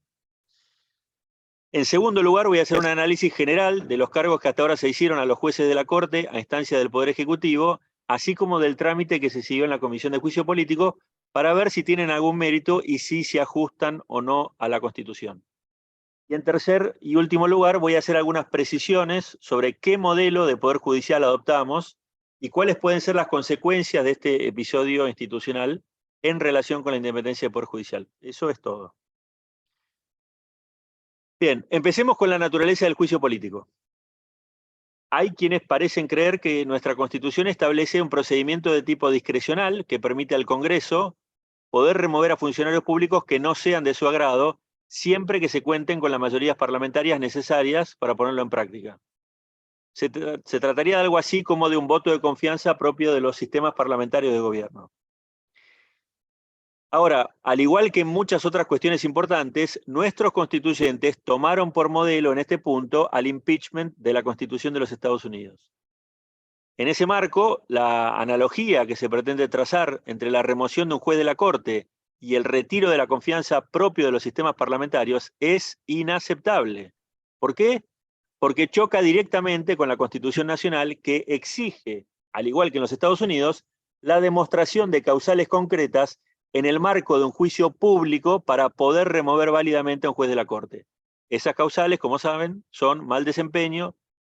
En segundo lugar, voy a hacer un análisis general de los cargos que hasta ahora se hicieron a los jueces de la Corte a instancia del Poder Ejecutivo, así como del trámite que se siguió en la Comisión de Juicio Político, para ver si tienen algún mérito y si se ajustan o no a la Constitución. Y en tercer y último lugar, voy a hacer algunas precisiones sobre qué modelo de Poder Judicial adoptamos y cuáles pueden ser las consecuencias de este episodio institucional en relación con la independencia del Poder Judicial. Eso es todo. Bien, empecemos con la naturaleza del juicio político. Hay quienes parecen creer que nuestra Constitución establece un procedimiento de tipo discrecional que permite al Congreso poder remover a funcionarios públicos que no sean de su agrado, siempre que se cuenten con las mayorías parlamentarias necesarias para ponerlo en práctica. Se trataría de algo así como de un voto de confianza propio de los sistemas parlamentarios de gobierno. Ahora, al igual que en muchas otras cuestiones importantes, nuestros constituyentes tomaron por modelo en este punto al impeachment de la Constitución de los Estados Unidos. En ese marco, la analogía que se pretende trazar entre la remoción de un juez de la Corte y el retiro de la confianza propio de los sistemas parlamentarios es inaceptable. ¿Por qué? Porque choca directamente con la Constitución Nacional que exige, al igual que en los Estados Unidos, la demostración de causales concretas en el marco de un juicio público para poder remover válidamente a un juez de la Corte. Esas causales, como saben, son mal desempeño,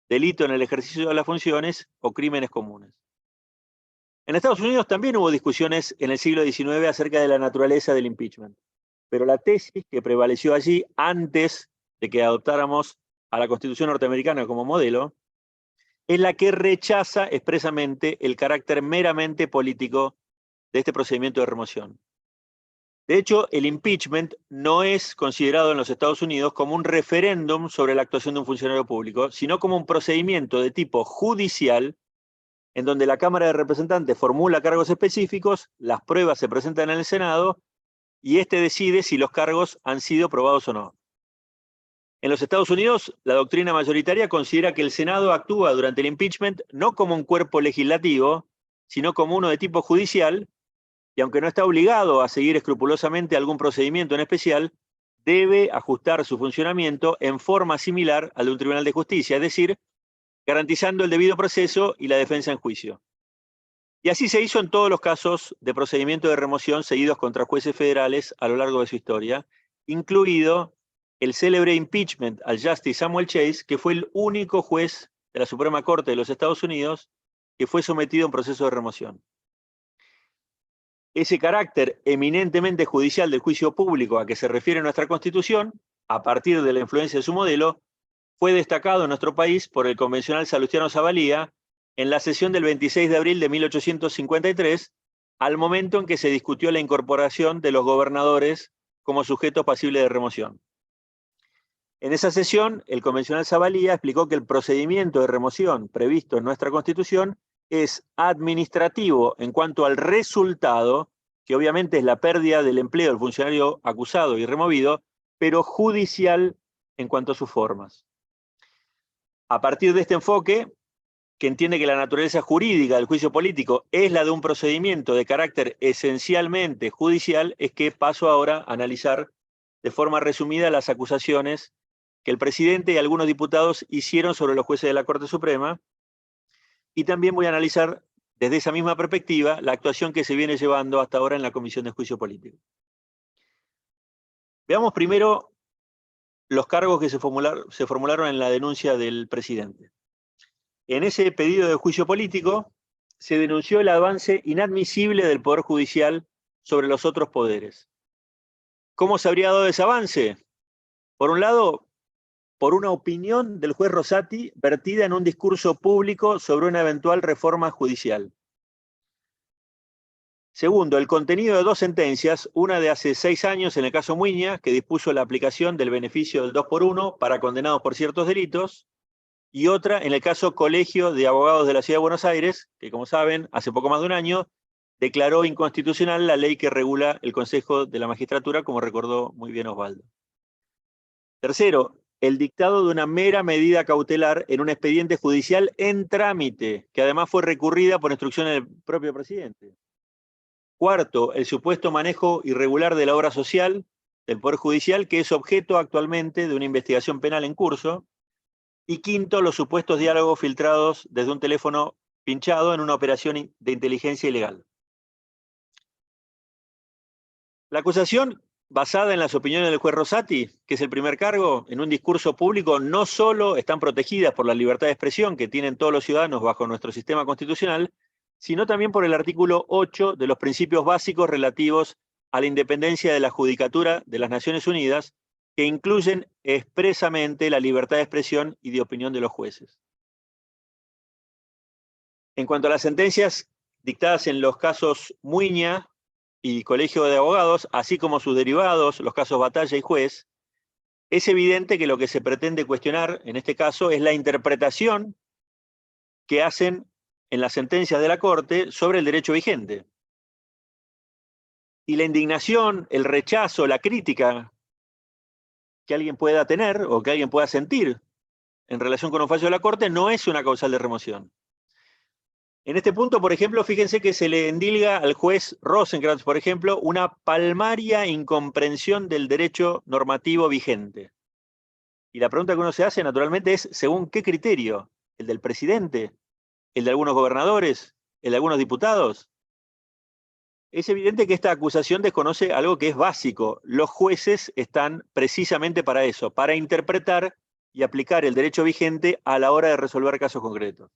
delito en el ejercicio de las funciones o crímenes comunes. En Estados Unidos también hubo discusiones en el siglo XIX acerca de la naturaleza del impeachment, pero la tesis que prevaleció allí antes de que adoptáramos a la Constitución norteamericana como modelo es la que rechaza expresamente el carácter meramente político de este procedimiento de remoción. De hecho, el impeachment no es considerado en los Estados Unidos como un referéndum sobre la actuación de un funcionario público, sino como un procedimiento de tipo judicial en donde la Cámara de Representantes formula cargos específicos, las pruebas se presentan en el Senado y éste decide si los cargos han sido probados o no. En los Estados Unidos, la doctrina mayoritaria considera que el Senado actúa durante el impeachment no como un cuerpo legislativo, sino como uno de tipo judicial, y aunque no está obligado a seguir escrupulosamente algún procedimiento en especial, debe ajustar su funcionamiento en forma similar al de un tribunal de justicia, es decir, garantizando el debido proceso y la defensa en juicio. Y así se hizo en todos los casos de procedimiento de remoción seguidos contra jueces federales a lo largo de su historia, incluido el célebre impeachment al Justice Samuel Chase, que fue el único juez de la Suprema Corte de los Estados Unidos que fue sometido a un proceso de remoción. Ese carácter eminentemente judicial del juicio público a que se refiere nuestra Constitución, a partir de la influencia de su modelo, fue destacado en nuestro país por el convencional Salustiano Zavalía en la sesión del 26 de abril de 1853, al momento en que se discutió la incorporación de los gobernadores como sujetos pasibles de remoción. En esa sesión, el convencional Zavalía explicó que el procedimiento de remoción previsto en nuestra Constitución es administrativo en cuanto al resultado, que obviamente es la pérdida del empleo del funcionario acusado y removido, pero judicial en cuanto a sus formas. A partir de este enfoque, que entiende que la naturaleza jurídica del juicio político es la de un procedimiento de carácter esencialmente judicial, es que paso ahora a analizar de forma resumida las acusaciones que el presidente y algunos diputados hicieron sobre los jueces de la Corte Suprema, y también voy a analizar desde esa misma perspectiva la actuación que se viene llevando hasta ahora en la Comisión de Juicio Político. Veamos primero los cargos que se formularon en la denuncia del presidente. En ese pedido de juicio político se denunció el avance inadmisible del Poder Judicial sobre los otros poderes. ¿Cómo se habría dado ese avance? Por un lado, por una opinión del juez Rosati vertida en un discurso público sobre una eventual reforma judicial. Segundo, el contenido de dos sentencias, una de hace 6 años en el caso Muiña, que dispuso la aplicación del beneficio del 2x1 para condenados por ciertos delitos, y otra en el caso Colegio de Abogados de la Ciudad de Buenos Aires, que como saben, hace poco más de un año, declaró inconstitucional la ley que regula el Consejo de la Magistratura, como recordó muy bien Osvaldo. Tercero, el dictado de una mera medida cautelar en un expediente judicial en trámite, que además fue recurrida por instrucción del propio presidente. Cuarto, el supuesto manejo irregular de la obra social del Poder Judicial, que es objeto actualmente de una investigación penal en curso. Y quinto, los supuestos diálogos filtrados desde un teléfono pinchado en una operación de inteligencia ilegal. La acusación, basada en las opiniones del juez Rosati, que es el primer cargo, en un discurso público, no solo están protegidas por la libertad de expresión que tienen todos los ciudadanos bajo nuestro sistema constitucional, sino también por el artículo 8 de los principios básicos relativos a la independencia de la Judicatura de las Naciones Unidas, que incluyen expresamente la libertad de expresión y de opinión de los jueces. En cuanto a las sentencias dictadas en los casos Muiña y Colegio de Abogados, así como sus derivados, los casos Batalla y Juez, es evidente que lo que se pretende cuestionar en este caso es la interpretación que hacen en las sentencias de la Corte sobre el derecho vigente. Y la indignación, el rechazo, la crítica que alguien pueda tener o que alguien pueda sentir en relación con un fallo de la Corte no es una causal de remoción. En este punto, por ejemplo, fíjense que se le endilga al juez Rosenkrantz, por ejemplo, una palmaria incomprensión del derecho normativo vigente. Y la pregunta que uno se hace, naturalmente, es ¿según qué criterio? ¿El del presidente? ¿El de algunos gobernadores? ¿El de algunos diputados? Es evidente que esta acusación desconoce algo que es básico. Los jueces están precisamente para eso, para interpretar y aplicar el derecho vigente a la hora de resolver casos concretos.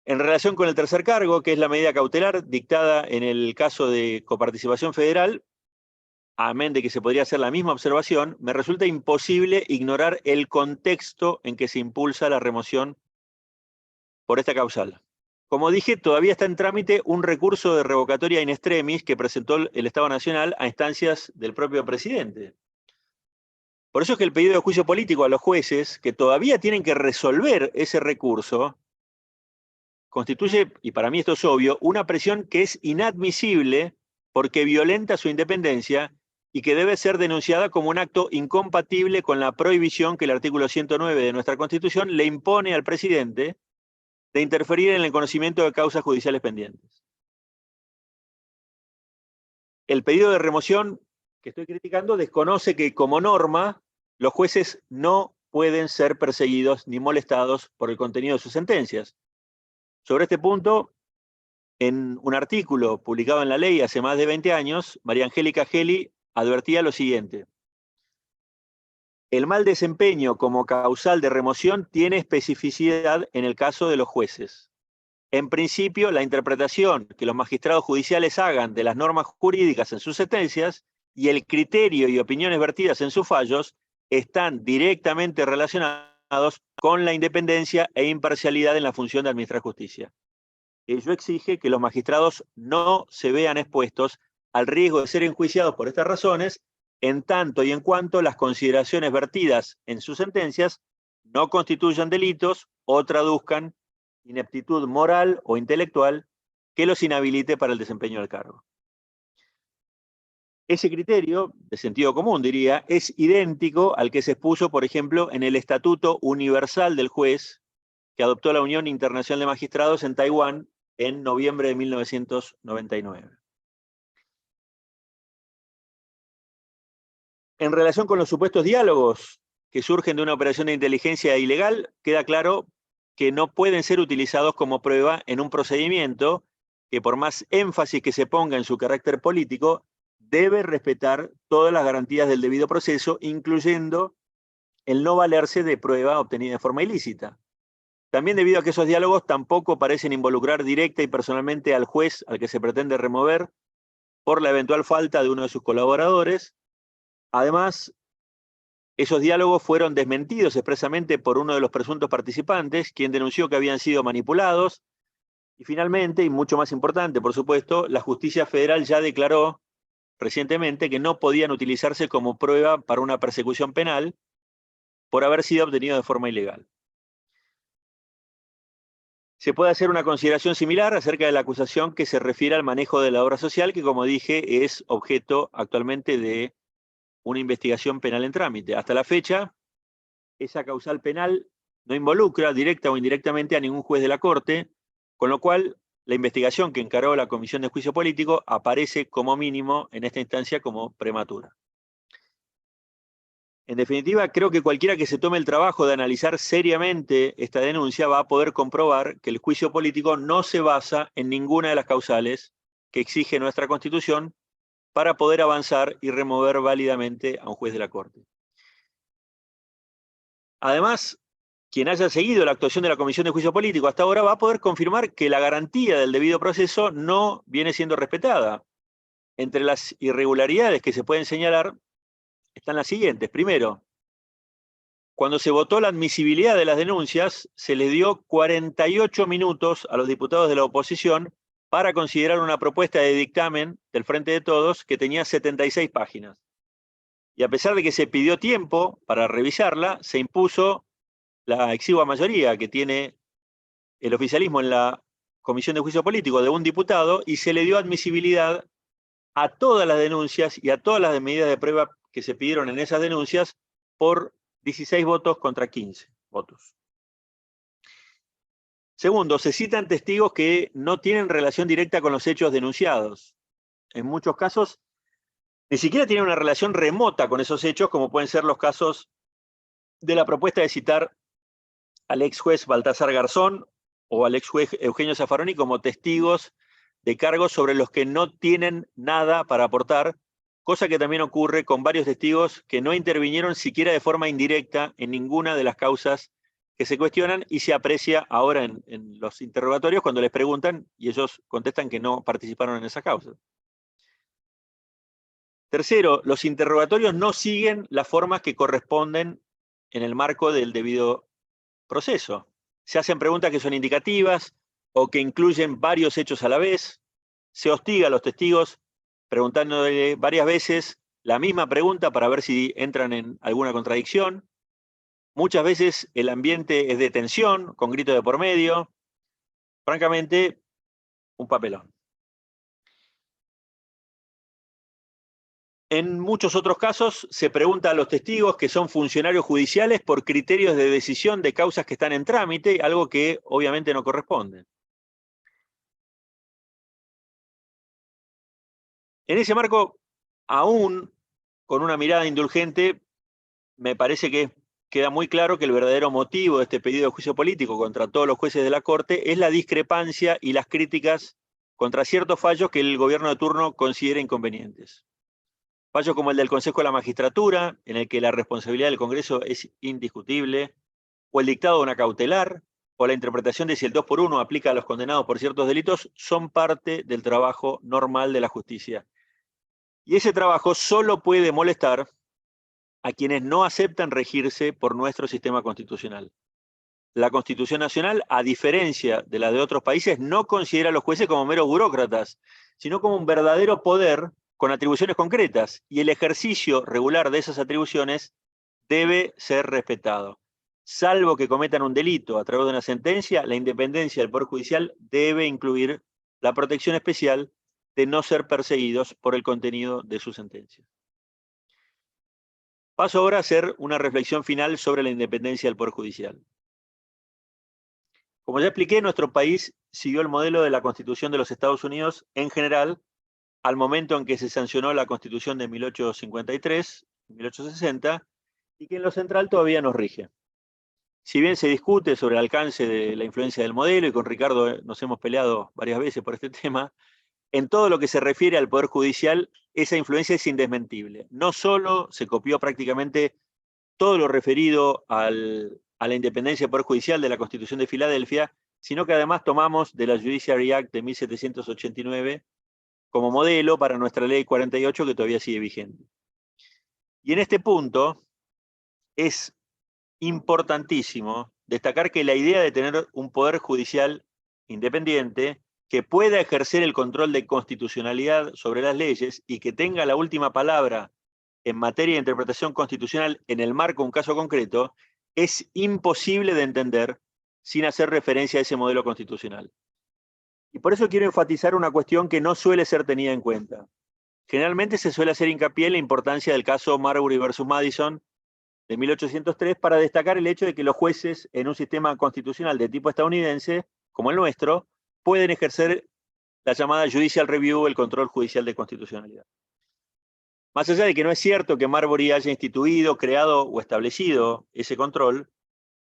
En relación con el tercer cargo, que es la medida cautelar dictada en el caso de coparticipación federal, amén de que se podría hacer la misma observación, me resulta imposible ignorar el contexto en que se impulsa la remoción por esta causal. Como dije, todavía está en trámite un recurso de revocatoria in extremis que presentó el Estado Nacional a instancias del propio presidente. Por eso es que el pedido de juicio político a los jueces, que todavía tienen que resolver ese recurso, constituye, y para mí esto es obvio, una presión que es inadmisible porque violenta su independencia y que debe ser denunciada como un acto incompatible con la prohibición que el artículo 109 de nuestra Constitución le impone al presidente de interferir en el conocimiento de causas judiciales pendientes. El pedido de remoción que estoy criticando desconoce que, como norma, los jueces no pueden ser perseguidos ni molestados por el contenido de sus sentencias. Sobre este punto, en un artículo publicado en La Ley hace más de 20 años, María Angélica Geli advertía lo siguiente: el mal desempeño como causal de remoción tiene especificidad en el caso de los jueces. En principio, la interpretación que los magistrados judiciales hagan de las normas jurídicas en sus sentencias y el criterio y opiniones vertidas en sus fallos están directamente relacionados con la independencia e imparcialidad en la función de administrar justicia. Ello exige que los magistrados no se vean expuestos al riesgo de ser enjuiciados por estas razones, en tanto y en cuanto las consideraciones vertidas en sus sentencias no constituyan delitos o traduzcan ineptitud moral o intelectual que los inhabilite para el desempeño del cargo. Ese criterio, de sentido común diría, es idéntico al que se expuso, por ejemplo, en el Estatuto Universal del Juez que adoptó la Unión Internacional de Magistrados en Taiwán en noviembre de 1999. En relación con los supuestos diálogos que surgen de una operación de inteligencia ilegal, queda claro que no pueden ser utilizados como prueba en un procedimiento que, por más énfasis que se ponga en su carácter político, debe respetar todas las garantías del debido proceso, incluyendo el no valerse de prueba obtenida de forma ilícita. También debido a que esos diálogos tampoco parecen involucrar directa y personalmente al juez al que se pretende remover por la eventual falta de uno de sus colaboradores. Además, esos diálogos fueron desmentidos expresamente por uno de los presuntos participantes, quien denunció que habían sido manipulados. Y finalmente, y mucho más importante, por supuesto, la justicia federal ya declaró recientemente que no podían utilizarse como prueba para una persecución penal por haber sido obtenido de forma ilegal. Se puede hacer una consideración similar acerca de la acusación que se refiere al manejo de la obra social, que, como dije, es objeto actualmente de una investigación penal en trámite. Hasta la fecha, esa causal penal no involucra directa o indirectamente a ningún juez de la Corte, con lo cual la investigación que encaró la Comisión de Juicio Político aparece como mínimo en esta instancia como prematura. En definitiva, creo que cualquiera que se tome el trabajo de analizar seriamente esta denuncia va a poder comprobar que el juicio político no se basa en ninguna de las causales que exige nuestra Constitución para poder avanzar y remover válidamente a un juez de la Corte. Además, quien haya seguido la actuación de la Comisión de Juicio Político hasta ahora va a poder confirmar que la garantía del debido proceso no viene siendo respetada. Entre las irregularidades que se pueden señalar están las siguientes. Primero, cuando se votó la admisibilidad de las denuncias, se les dio 48 minutos a los diputados de la oposición para considerar una propuesta de dictamen del Frente de Todos que tenía 76 páginas. Y a pesar de que se pidió tiempo para revisarla, se impuso la exigua mayoría que tiene el oficialismo en la Comisión de Juicio Político de un diputado y se le dio admisibilidad a todas las denuncias y a todas las medidas de prueba que se pidieron en esas denuncias por 16 votos contra 15 votos. Segundo, se citan testigos que no tienen relación directa con los hechos denunciados. En muchos casos, ni siquiera tienen una relación remota con esos hechos, como pueden ser los casos de la propuesta de citar al ex juez Baltasar Garzón o al ex juez Eugenio Zaffaroni como testigos de cargos sobre los que no tienen nada para aportar, cosa que también ocurre con varios testigos que no intervinieron siquiera de forma indirecta en ninguna de las causas que se cuestionan y se aprecia ahora en los interrogatorios cuando les preguntan y ellos contestan que no participaron en esa causa. Tercero, los interrogatorios no siguen las formas que corresponden en el marco del debido proceso. Se hacen preguntas que son indicativas o que incluyen varios hechos a la vez. Se hostiga a los testigos preguntándole varias veces la misma pregunta para ver si entran en alguna contradicción. Muchas veces el ambiente es de tensión, con gritos de por medio. Francamente, un papelón. En muchos otros casos se pregunta a los testigos que son funcionarios judiciales por criterios de decisión de causas que están en trámite, algo que obviamente no corresponde. En ese marco, aún con una mirada indulgente, me parece que queda muy claro que el verdadero motivo de este pedido de juicio político contra todos los jueces de la Corte es la discrepancia y las críticas contra ciertos fallos que el gobierno de turno considera inconvenientes. Fallos como el del Consejo de la Magistratura, en el que la responsabilidad del Congreso es indiscutible, o el dictado de una cautelar, o la interpretación de si el 2x1 aplica a los condenados por ciertos delitos, son parte del trabajo normal de la justicia. Y ese trabajo solo puede molestar a quienes no aceptan regirse por nuestro sistema constitucional. La Constitución Nacional, a diferencia de la de otros países, no considera a los jueces como meros burócratas, sino como un verdadero poder con atribuciones concretas, y el ejercicio regular de esas atribuciones debe ser respetado. Salvo que cometan un delito a través de una sentencia, la independencia del Poder Judicial debe incluir la protección especial de no ser perseguidos por el contenido de su sentencia. Paso ahora a hacer una reflexión final sobre la independencia del Poder Judicial. Como ya expliqué, nuestro país siguió el modelo de la Constitución de los Estados Unidos en general, al momento en que se sancionó la Constitución de 1853, en 1860, y que en lo central todavía nos rige. Si bien se discute sobre el alcance de la influencia del modelo, y con Ricardo nos hemos peleado varias veces por este tema, en todo lo que se refiere al Poder Judicial, esa influencia es indesmentible. No solo se copió prácticamente todo lo referido a la independencia del Poder Judicial de la Constitución de Filadelfia, sino que además tomamos de la Judiciary Act de 1789 como modelo para nuestra ley 48, que todavía sigue vigente. Y en este punto es importantísimo destacar que la idea de tener un Poder Judicial independiente que pueda ejercer el control de constitucionalidad sobre las leyes y que tenga la última palabra en materia de interpretación constitucional en el marco de un caso concreto, es imposible de entender sin hacer referencia a ese modelo constitucional. Y por eso quiero enfatizar una cuestión que no suele ser tenida en cuenta. Generalmente se suele hacer hincapié en la importancia del caso Marbury versus Madison de 1803 para destacar el hecho de que los jueces en un sistema constitucional de tipo estadounidense, como el nuestro, pueden ejercer la llamada judicial review, el control judicial de constitucionalidad. Más allá de que no es cierto que Marbury haya instituido, creado o establecido ese control,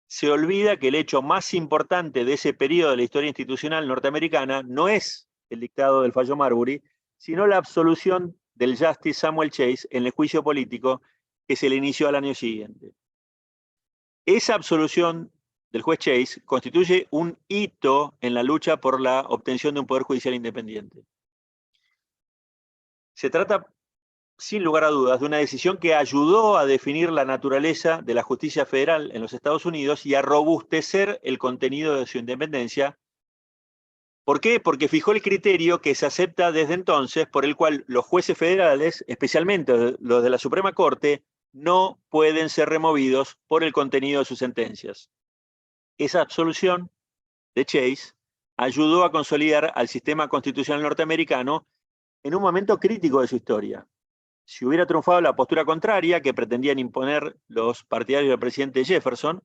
se olvida que el hecho más importante de ese periodo de la historia institucional norteamericana no es el dictado del fallo Marbury, sino la absolución del Justice Samuel Chase en el juicio político que se le inició al año siguiente. Esa absolución del juez Chase constituye un hito en la lucha por la obtención de un poder judicial independiente. Se trata, sin lugar a dudas, de una decisión que ayudó a definir la naturaleza de la justicia federal en los Estados Unidos y a robustecer el contenido de su independencia. ¿Por qué? Porque fijó el criterio que se acepta desde entonces, por el cual los jueces federales, especialmente los de la Suprema Corte, no pueden ser removidos por el contenido de sus sentencias. Esa absolución de Chase ayudó a consolidar al sistema constitucional norteamericano en un momento crítico de su historia. Si hubiera triunfado la postura contraria que pretendían imponer los partidarios del presidente Jefferson,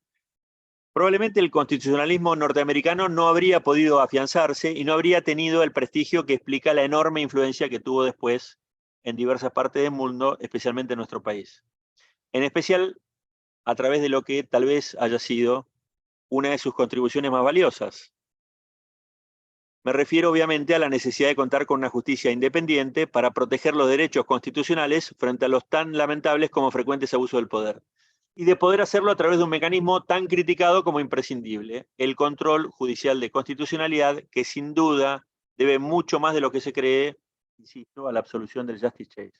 probablemente el constitucionalismo norteamericano no habría podido afianzarse y no habría tenido el prestigio que explica la enorme influencia que tuvo después en diversas partes del mundo, especialmente en nuestro país. En especial a través de lo que tal vez haya sido una de sus contribuciones más valiosas. Me refiero obviamente a la necesidad de contar con una justicia independiente para proteger los derechos constitucionales frente a los tan lamentables como frecuentes abusos del poder. Y de poder hacerlo a través de un mecanismo tan criticado como imprescindible, el control judicial de constitucionalidad, que sin duda debe mucho más de lo que se cree, insisto, a la absolución del Justice Chase.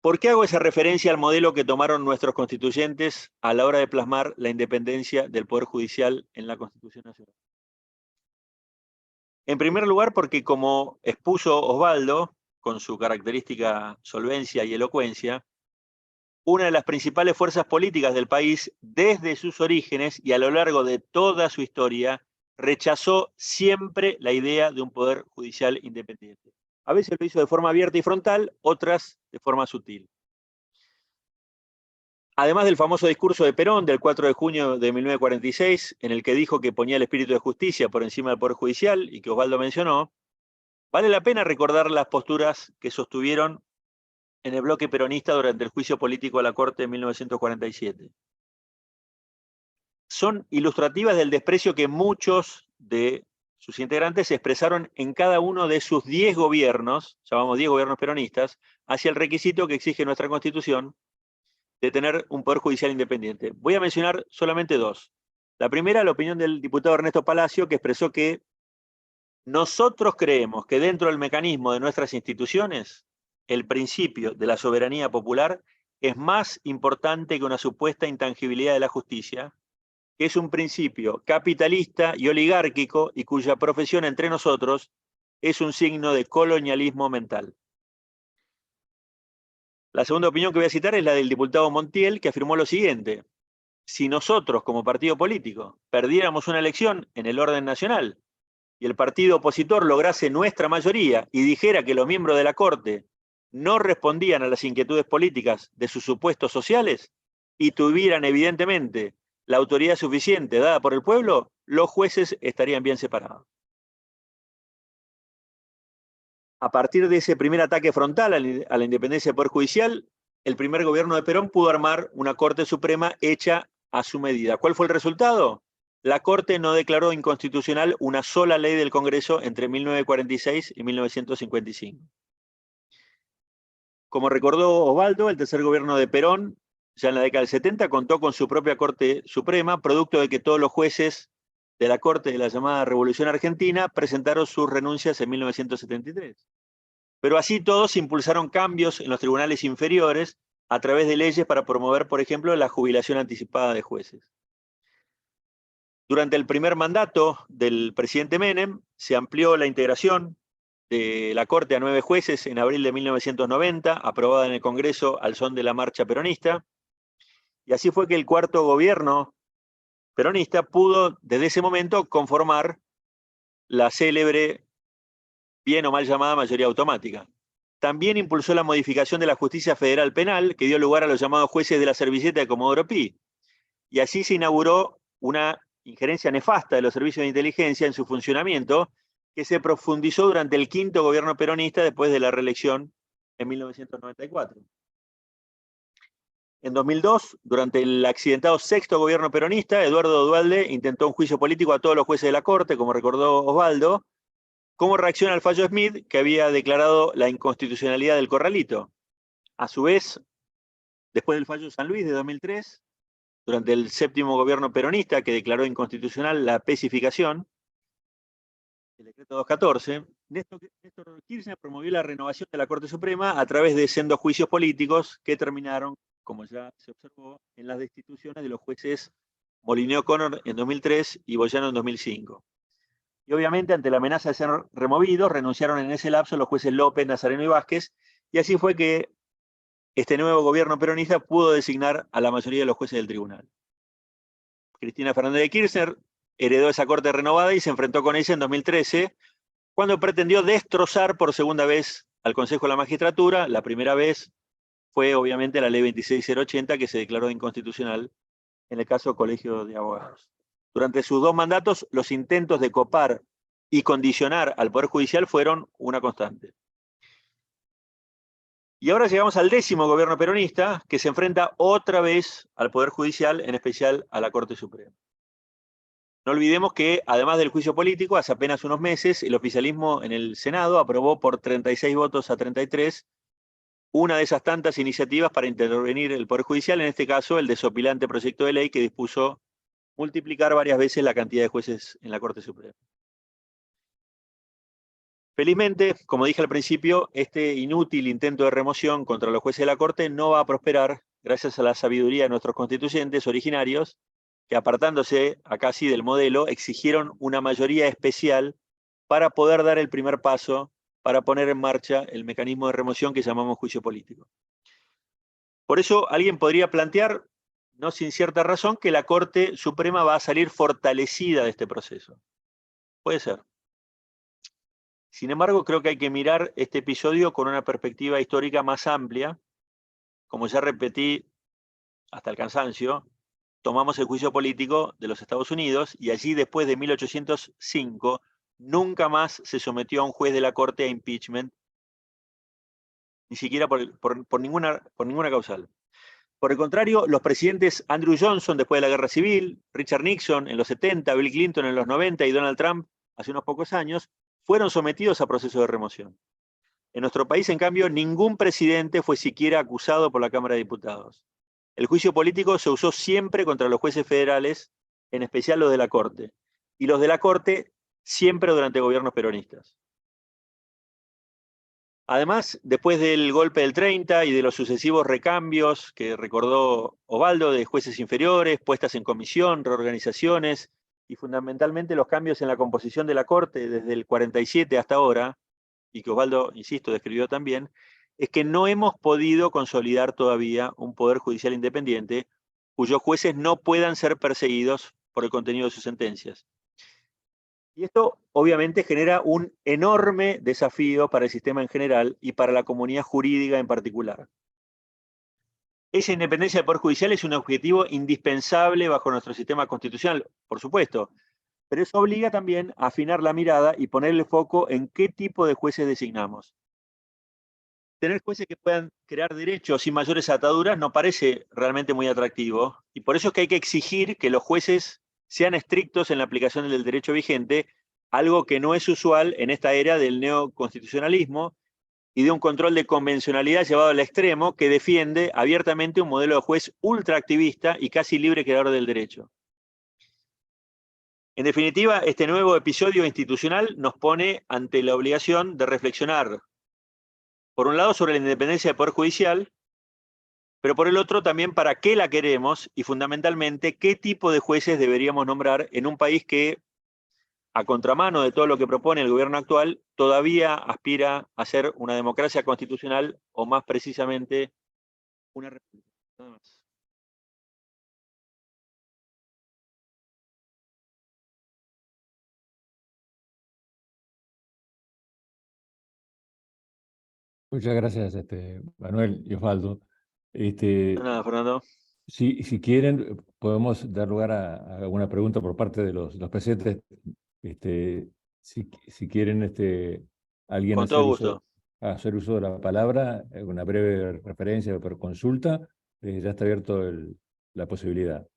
¿Por qué hago esa referencia al modelo que tomaron nuestros constituyentes a la hora de plasmar la independencia del Poder Judicial en la Constitución Nacional? En primer lugar, porque como expuso Osvaldo, con su característica solvencia y elocuencia, una de las principales fuerzas políticas del país, desde sus orígenes y a lo largo de toda su historia, rechazó siempre la idea de un poder judicial independiente. A veces lo hizo de forma abierta y frontal, otras de forma sutil. Además del famoso discurso de Perón del 4 de junio de 1946, en el que dijo que ponía el espíritu de justicia por encima del Poder Judicial y que Osvaldo mencionó, vale la pena recordar las posturas que sostuvieron en el bloque peronista durante el juicio político a la Corte de 1947. Son ilustrativas del desprecio que muchos de sus integrantes expresaron en cada uno de sus 10 gobiernos, llamamos 10 gobiernos peronistas, hacia el requisito que exige nuestra Constitución de tener un Poder Judicial independiente. Voy a mencionar solamente dos. La primera, la opinión del diputado Ernesto Palacio, que expresó que nosotros creemos que dentro del mecanismo de nuestras instituciones, el principio de la soberanía popular es más importante que una supuesta intangibilidad de la justicia, que es un principio capitalista y oligárquico y cuya profesión entre nosotros es un signo de colonialismo mental. La segunda opinión que voy a citar es la del diputado Montiel, que afirmó lo siguiente: si nosotros como partido político perdiéramos una elección en el orden nacional y el partido opositor lograse nuestra mayoría y dijera que los miembros de la Corte no respondían a las inquietudes políticas de sus supuestos sociales y tuvieran evidentemente la autoridad suficiente dada por el pueblo, los jueces estarían bien separados. A partir de ese primer ataque frontal a la independencia del Poder Judicial, el primer gobierno de Perón pudo armar una Corte Suprema hecha a su medida. ¿Cuál fue el resultado? La Corte no declaró inconstitucional una sola ley del Congreso entre 1946 y 1955. Como recordó Osvaldo, el tercer gobierno de Perón, ya en la década del 70, contó con su propia Corte Suprema, producto de que todos los jueces de la Corte de la llamada Revolución Argentina presentaron sus renuncias en 1973. Pero así todos impulsaron cambios en los tribunales inferiores a través de leyes para promover, por ejemplo, la jubilación anticipada de jueces. Durante el primer mandato del presidente Menem, se amplió la integración de la Corte a 9 jueces en abril de 1990, aprobada en el Congreso al son de la marcha peronista, y así fue que el cuarto gobierno peronista pudo, desde ese momento, conformar la célebre, bien o mal llamada mayoría automática. También impulsó la modificación de la justicia federal penal, que dio lugar a los llamados jueces de la servilleta de Comodoro Pi, y así se inauguró una injerencia nefasta de los servicios de inteligencia en su funcionamiento, que se profundizó durante el quinto gobierno peronista después de la reelección en 1994. En 2002, durante el accidentado sexto gobierno peronista, Eduardo Duhalde intentó un juicio político a todos los jueces de la Corte, como recordó Osvaldo, como reacción al fallo Smith, que había declarado la inconstitucionalidad del corralito. A su vez, después del fallo San Luis de 2003, durante el séptimo gobierno peronista, que declaró inconstitucional la especificación, el decreto 214, Néstor Kirchner promovió la renovación de la Corte Suprema a través de sendos juicios políticos que terminaron, como ya se observó, en las destituciones de los jueces Molineux O'Connor en 2003 y Boyano en 2005. Y obviamente, ante la amenaza de ser removidos, renunciaron en ese lapso los jueces López, Nazareno y Vázquez, y así fue que este nuevo gobierno peronista pudo designar a la mayoría de los jueces del tribunal. Cristina Fernández de Kirchner heredó esa corte renovada y se enfrentó con ella en 2013, cuando pretendió destrozar por segunda vez al Consejo de la Magistratura. La primera vez fue obviamente la ley 26080, que se declaró inconstitucional en el caso Colegio de Abogados. Durante sus 2 mandatos, los intentos de copar y condicionar al Poder Judicial fueron una constante. Y ahora llegamos al 10º gobierno peronista, que se enfrenta otra vez al Poder Judicial, en especial a la Corte Suprema. No olvidemos que, además del juicio político, hace apenas unos meses, el oficialismo en el Senado aprobó por 36 votos a 33 una de esas tantas iniciativas para intervenir el Poder Judicial, en este caso el desopilante proyecto de ley que dispuso multiplicar varias veces la cantidad de jueces en la Corte Suprema. Felizmente, como dije al principio, este inútil intento de remoción contra los jueces de la Corte no va a prosperar gracias a la sabiduría de nuestros constituyentes originarios, que apartándose acá sí del modelo, exigieron una mayoría especial para poder dar el primer paso para poner en marcha el mecanismo de remoción que llamamos juicio político. Por eso alguien podría plantear, no sin cierta razón, que la Corte Suprema va a salir fortalecida de este proceso. Puede ser. Sin embargo, creo que hay que mirar este episodio con una perspectiva histórica más amplia. Como ya repetí hasta el cansancio, tomamos el juicio político de los Estados Unidos y allí, después de 1805, nunca más se sometió a un juez de la Corte a impeachment, ni siquiera por ninguna causal. Por el contrario, los presidentes Andrew Johnson después de la Guerra Civil, Richard Nixon en los 70, Bill Clinton en los 90 y Donald Trump hace unos pocos años, fueron sometidos a procesos de remoción. En nuestro país, en cambio, ningún presidente fue siquiera acusado por la Cámara de Diputados. El juicio político se usó siempre contra los jueces federales, en especial los de la Corte, y los de la Corte siempre durante gobiernos peronistas. Además, después del golpe del 30 y de los sucesivos recambios que recordó Osvaldo de jueces inferiores, puestas en comisión, reorganizaciones y fundamentalmente los cambios en la composición de la Corte desde el 47 hasta ahora, y que Osvaldo, insisto, describió también, es que no hemos podido consolidar todavía un poder judicial independiente cuyos jueces no puedan ser perseguidos por el contenido de sus sentencias. Y esto obviamente genera un enorme desafío para el sistema en general y para la comunidad jurídica en particular. Esa independencia del Poder Judicial es un objetivo indispensable bajo nuestro sistema constitucional, por supuesto, pero eso obliga también a afinar la mirada y poner el foco en qué tipo de jueces designamos. tener jueces que puedan crear derechos sin mayores ataduras no parece realmente muy atractivo, y por eso es que hay que exigir que los jueces sean estrictos en la aplicación del derecho vigente, algo que no es usual en esta era del neoconstitucionalismo y de un control de convencionalidad llevado al extremo que defiende abiertamente un modelo de juez ultraactivista y casi libre creador del derecho. En definitiva, este nuevo episodio institucional nos pone ante la obligación de reflexionar, por un lado, sobre la independencia del Poder Judicial, pero por el otro también para qué la queremos y fundamentalmente qué tipo de jueces deberíamos nombrar en un país que, a contramano de todo lo que propone el gobierno actual, todavía aspira a ser una democracia constitucional o más precisamente una república. Nada más. Muchas gracias, Manuel y Osvaldo. Nada, Fernando. Si quieren, podemos dar lugar a alguna pregunta por parte de los presentes. Si quieren, alguien Con todo gusto. hacer uso de la palabra, una breve referencia por consulta, ya está abierto la posibilidad.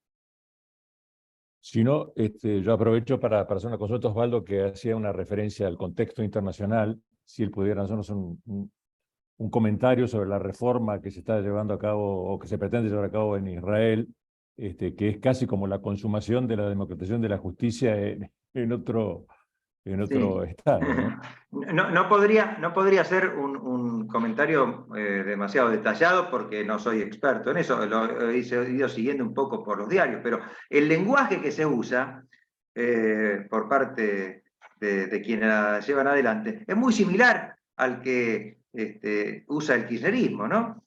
Si no, yo aprovecho para hacer una consulta a Osvaldo, que hacía una referencia al contexto internacional, si él pudiera hacernos un comentario sobre la reforma que se está llevando a cabo o que se pretende llevar a cabo en Israel, que es casi como la consumación de la democratización de la justicia en otro estado, ¿no? No podría hacer un comentario demasiado detallado porque no soy experto en eso, lo he ido siguiendo un poco por los diarios, pero el lenguaje que se usa por parte de quienes la llevan adelante es muy similar al que usa el kirchnerismo, ¿no?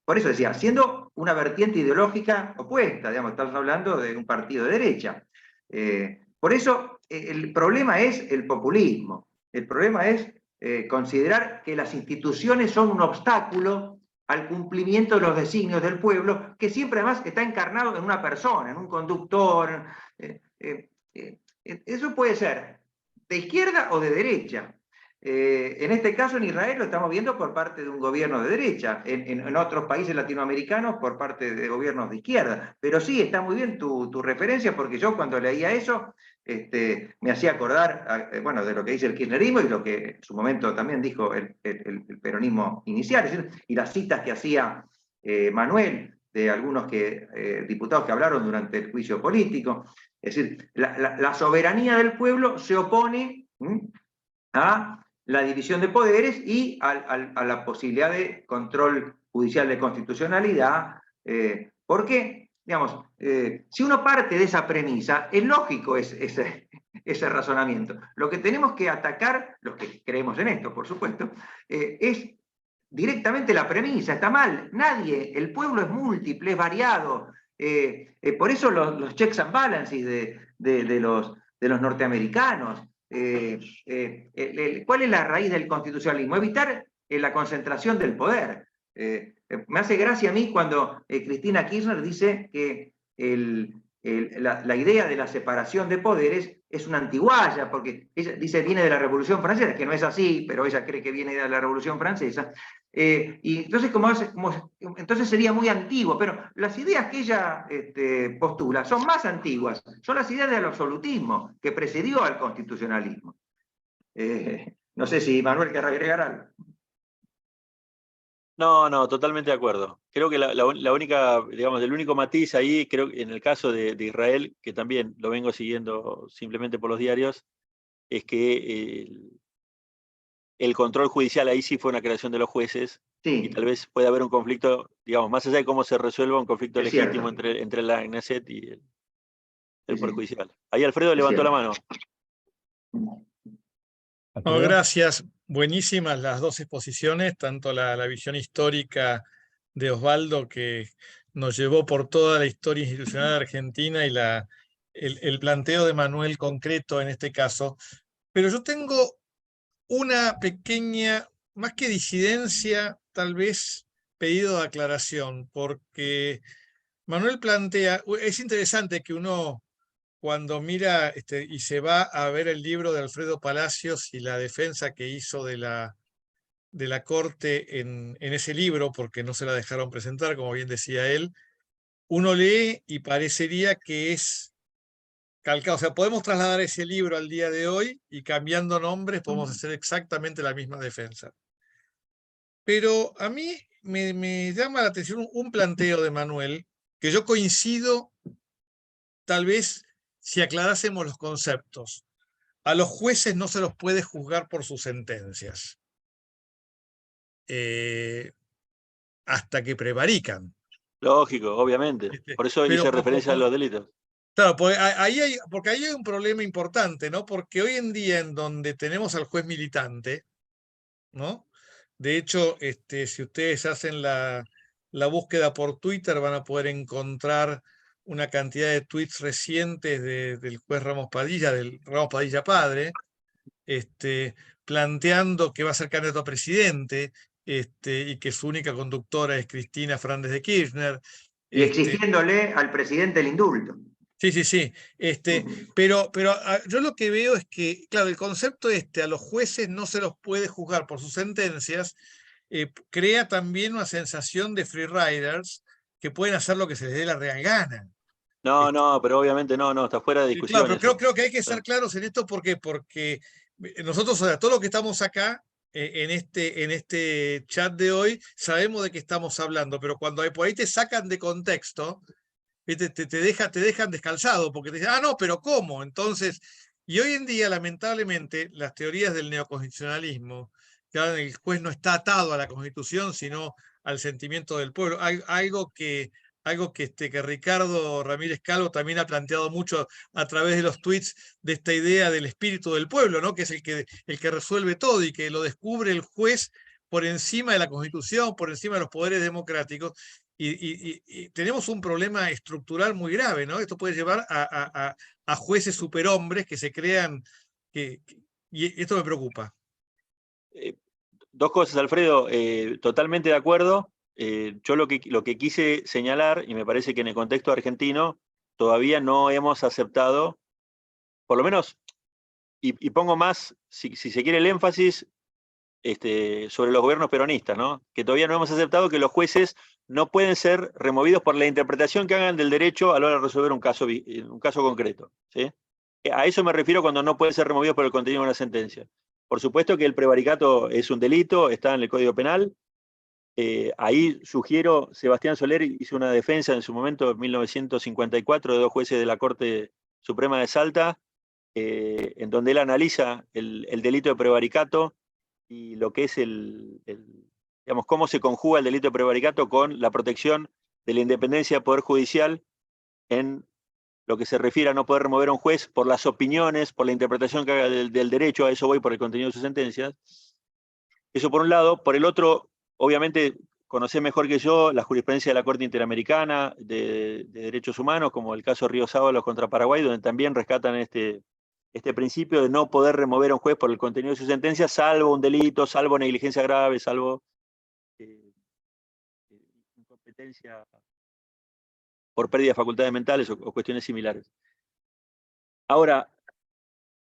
Por eso decía, siendo una vertiente ideológica opuesta, digamos, estamos hablando de un partido de derecha. Por eso el problema es el populismo, el problema es considerar que las instituciones son un obstáculo al cumplimiento de los designios del pueblo, que siempre además está encarnado en una persona, en un conductor. Eso puede ser de izquierda o de derecha. En este caso, en Israel lo estamos viendo por parte de un gobierno de derecha, en otros países latinoamericanos por parte de gobiernos de izquierda. Pero sí, está muy bien tu referencia, porque yo cuando leía eso me hacía acordar bueno, de lo que dice el kirchnerismo y lo que en su momento también dijo el peronismo inicial, es decir, y las citas que hacía Manuel de algunos diputados que hablaron durante el juicio político. Es decir, la soberanía del pueblo se opone a la división de poderes y a la posibilidad de control judicial de constitucionalidad, porque, digamos, si uno parte de esa premisa, es lógico ese razonamiento. Lo que tenemos que atacar, los que creemos en esto, por supuesto, es directamente la premisa, está mal. Nadie, el pueblo es múltiple, es variado. Por eso los checks and balances de los norteamericanos. ¿Cuál es la raíz del constitucionalismo? Evitar la concentración del poder. Me hace gracia a mí cuando Cristina Kirchner dice que la idea de la separación de poderes es una antigualla, porque ella dice viene de la Revolución Francesa, que no es así, pero ella cree que viene de la Revolución Francesa. Y entonces, entonces sería muy antiguo, pero las ideas que ella postula son más antiguas, son las ideas del absolutismo que precedió al constitucionalismo. No sé si Manuel querrá agregar algo. No, totalmente de acuerdo. Creo que la única, digamos, el único matiz ahí, creo que en el caso de Israel, que también lo vengo siguiendo simplemente por los diarios, es que el control judicial ahí sí fue una creación de los jueces, sí. Y tal vez pueda haber un conflicto, digamos, más allá de cómo se resuelva, un conflicto Es legítimo cierto. entre la Knesset y el Sí, Poder sí. Judicial. Ahí Alfredo levantó la mano. Alfredo. Gracias. Buenísimas las dos exposiciones, tanto la visión histórica de Osvaldo, que nos llevó por toda la historia institucional de Argentina, y el planteo de Manuel concreto en este caso. Pero yo tengo una pequeña, más que disidencia, tal vez pedido de aclaración, porque Manuel plantea, es interesante que uno, cuando mira y se va a ver el libro de Alfredo Palacios y la defensa que hizo de la de la Corte en ese libro, porque no se la dejaron presentar, como bien decía él, uno lee y parecería que es calcado. O sea, podemos trasladar ese libro al día de hoy y cambiando nombres podemos hacer exactamente la misma defensa. Pero a mí me llama la atención un planteo de Manuel, que yo coincido, tal vez, si aclarásemos los conceptos. A los jueces no se los puede juzgar por sus sentencias, hasta que prevarican. Lógico, obviamente. Por eso hice referencia a los delitos. Claro, porque ahí hay un problema importante, ¿no? Porque hoy en día, en donde tenemos al juez militante, ¿no? De hecho, si ustedes hacen la búsqueda por Twitter, van a poder encontrar una cantidad de tweets recientes del juez Ramos Padilla, del Ramos Padilla padre, planteando que va a ser candidato a presidente, y que su única conductora es Cristina Fernández de Kirchner. Y exigiéndole al presidente el indulto. Sí, sí, sí. Pero yo lo que veo es que, claro, el concepto a los jueces no se los puede juzgar por sus sentencias, crea también una sensación de freeriders que pueden hacer lo que se les dé la real gana. No, pero obviamente no, está fuera de discusión. Claro, pero creo que hay que ser claros en esto porque nosotros, o sea, todo lo que estamos acá, en este chat de hoy, sabemos de qué estamos hablando, pero cuando por ahí te sacan de contexto, te dejan descalzado, porque te dicen, no, pero ¿cómo? Entonces, y hoy en día, lamentablemente, las teorías del neoconstitucionalismo, que ahora el juez no está atado a la Constitución, sino al sentimiento del pueblo, algo que Ricardo Ramírez Calvo también ha planteado mucho a través de los tweets, de esta idea del espíritu del pueblo, ¿no? Que es el que resuelve todo y que lo descubre el juez por encima de la Constitución, por encima de los poderes democráticos. Y tenemos un problema estructural muy grave, ¿no? Esto puede llevar a jueces superhombres que se crean, y esto me preocupa. Dos cosas, Alfredo, totalmente de acuerdo. Yo lo que quise señalar, y me parece que en el contexto argentino todavía no hemos aceptado, por lo menos, y pongo más, si se quiere, el énfasis sobre los gobiernos peronistas, ¿no? Que todavía no hemos aceptado que los jueces no pueden ser removidos por la interpretación que hagan del derecho a la hora de resolver un caso concreto, ¿sí? A eso me refiero cuando no pueden ser removidos por el contenido de una sentencia. Por supuesto que el prevaricato es un delito, está en el Código Penal. Ahí sugiero, Sebastián Soler hizo una defensa en su momento, en 1954, de dos jueces de la Corte Suprema de Salta, en donde él analiza el delito de prevaricato y lo que es digamos, cómo se conjuga el delito de prevaricato con la protección de la independencia del Poder Judicial en lo que se refiere a no poder remover a un juez por las opiniones, por la interpretación que haga del derecho, a eso voy por el contenido de sus sentencias. Eso por un lado. Por el otro, obviamente, conocés mejor que yo la jurisprudencia de la Corte Interamericana de Derechos Humanos, como el caso Río Sábalos contra Paraguay, donde también rescatan este principio de no poder remover a un juez por el contenido de su sentencia, salvo un delito, salvo negligencia grave, salvo incompetencia por pérdida de facultades mentales o cuestiones similares. Ahora,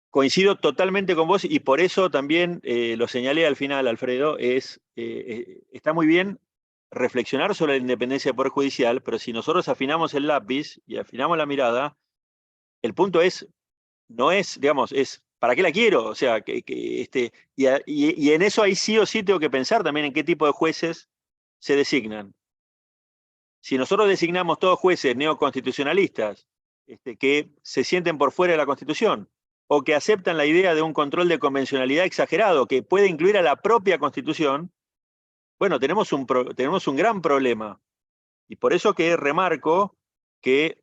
coincido totalmente con vos y por eso también lo señalé al final, Alfredo, está muy bien reflexionar sobre la independencia del Poder Judicial, pero si nosotros afinamos el lápiz y afinamos la mirada, el punto no es, digamos, es ¿para qué la quiero? O sea, y en eso ahí sí o sí tengo que pensar también en qué tipo de jueces se designan. Si nosotros designamos todos jueces neoconstitucionalistas que se sienten por fuera de la Constitución o que aceptan la idea de un control de convencionalidad exagerado que puede incluir a la propia Constitución, bueno, tenemos un gran problema. Y por eso que remarco que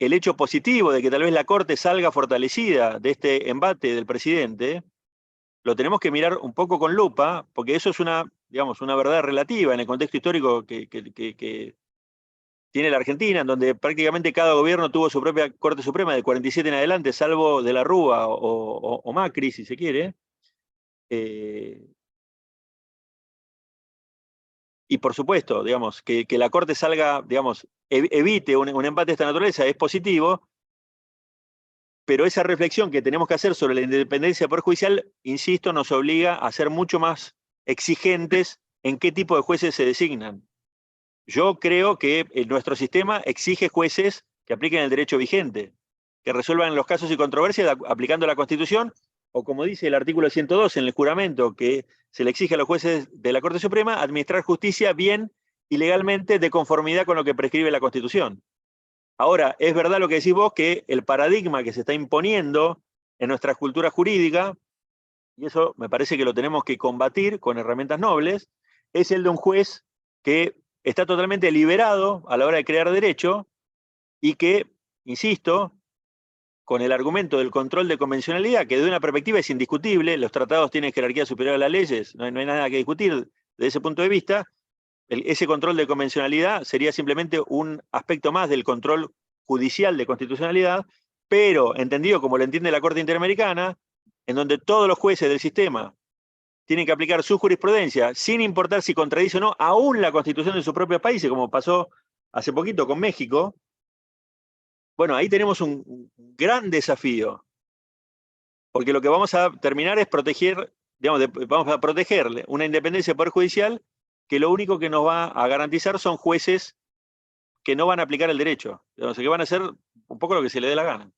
el hecho positivo de que tal vez la Corte salga fortalecida de este embate del presidente, lo tenemos que mirar un poco con lupa, porque eso es una verdad relativa en el contexto histórico que tiene la Argentina, en donde prácticamente cada gobierno tuvo su propia Corte Suprema de 47 en adelante, salvo de la Rúa o Macri, si se quiere. Y por supuesto, digamos, que la Corte salga, digamos, evite un embate de esta naturaleza es positivo, pero esa reflexión que tenemos que hacer sobre la independencia del Poder Judicial, insisto, nos obliga a ser mucho más exigentes en qué tipo de jueces se designan. Yo creo que nuestro sistema exige jueces que apliquen el derecho vigente, que resuelvan los casos y controversias aplicando la Constitución, o como dice el artículo 102 en el juramento, que se le exige a los jueces de la Corte Suprema administrar justicia bien y legalmente de conformidad con lo que prescribe la Constitución. Ahora, es verdad lo que decís vos, que el paradigma que se está imponiendo en nuestra cultura jurídica, y eso me parece que lo tenemos que combatir con herramientas nobles, es el de un juez que está totalmente liberado a la hora de crear derecho y que, insisto, con el argumento del control de convencionalidad, que de una perspectiva es indiscutible, los tratados tienen jerarquía superior a las leyes, no hay nada que discutir desde ese punto de vista, ese control de convencionalidad sería simplemente un aspecto más del control judicial de constitucionalidad, pero entendido como lo entiende la Corte Interamericana, en donde todos los jueces del sistema tienen que aplicar su jurisprudencia, sin importar si contradice o no, aún la Constitución de sus propios países, como pasó hace poquito con México. Bueno, ahí tenemos un gran desafío, porque lo que vamos a terminar es proteger, digamos, vamos a protegerle una independencia del Poder Judicial que lo único que nos va a garantizar son jueces que no van a aplicar el derecho, o sea, que van a hacer un poco lo que se le dé la gana.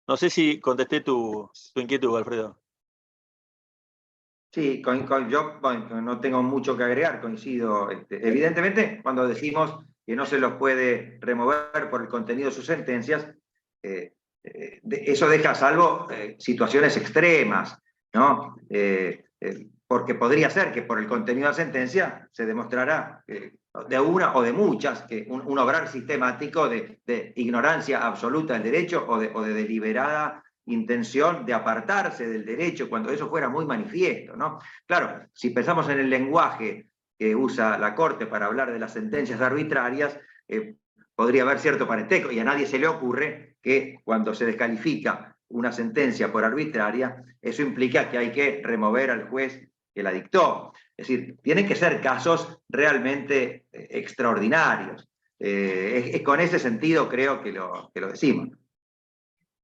No sé si contesté tu inquietud, Alfredo. Sí, yo bueno, no tengo mucho que agregar, coincido. Evidentemente, cuando decimos que no se los puede remover por el contenido de sus sentencias, eso deja a salvo situaciones extremas, ¿no? Porque podría ser que por el contenido de la sentencia se demostrará de una o de muchas que un obrar sistemático de ignorancia absoluta del derecho o de deliberada intención de apartarse del derecho cuando eso fuera muy manifiesto, ¿no? Claro, si pensamos en el lenguaje que usa la Corte para hablar de las sentencias arbitrarias, podría haber cierto parentesco, y a nadie se le ocurre que cuando se descalifica una sentencia por arbitraria, eso implica que hay que remover al juez que la dictó. Es decir, tienen que ser casos realmente extraordinarios. Con ese sentido creo que lo decimos.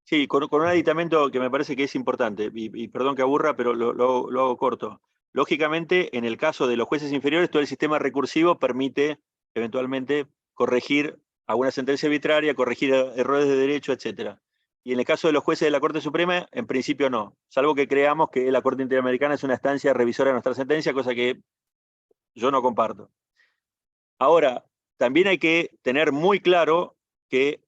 Sí, con un aditamento que me parece que es importante, y perdón que aburra, pero lo hago corto. Lógicamente, en el caso de los jueces inferiores, todo el sistema recursivo permite eventualmente corregir alguna sentencia arbitraria, corregir errores de derecho, etc. Y en el caso de los jueces de la Corte Suprema, en principio no, salvo que creamos que la Corte Interamericana es una instancia revisora de nuestra sentencia, cosa que yo no comparto. Ahora, también hay que tener muy claro que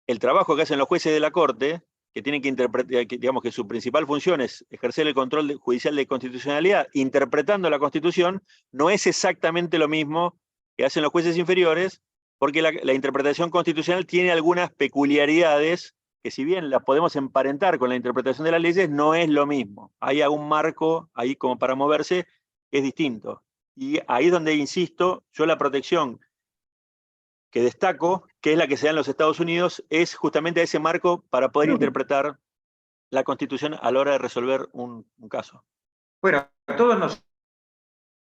el trabajo que hacen los jueces de la Corte, que tienen que interpretar, digamos que su principal función es ejercer el control judicial de constitucionalidad, interpretando la Constitución, no es exactamente lo mismo que hacen los jueces inferiores, porque la interpretación constitucional tiene algunas peculiaridades que, si bien las podemos emparentar con la interpretación de las leyes, no es lo mismo. Hay algún marco ahí como para moverse que es distinto. Y ahí es donde, insisto, yo la protección que destaco, que es la que se da en los Estados Unidos, es justamente ese marco para poder interpretar la Constitución a la hora de resolver un caso. Bueno, todos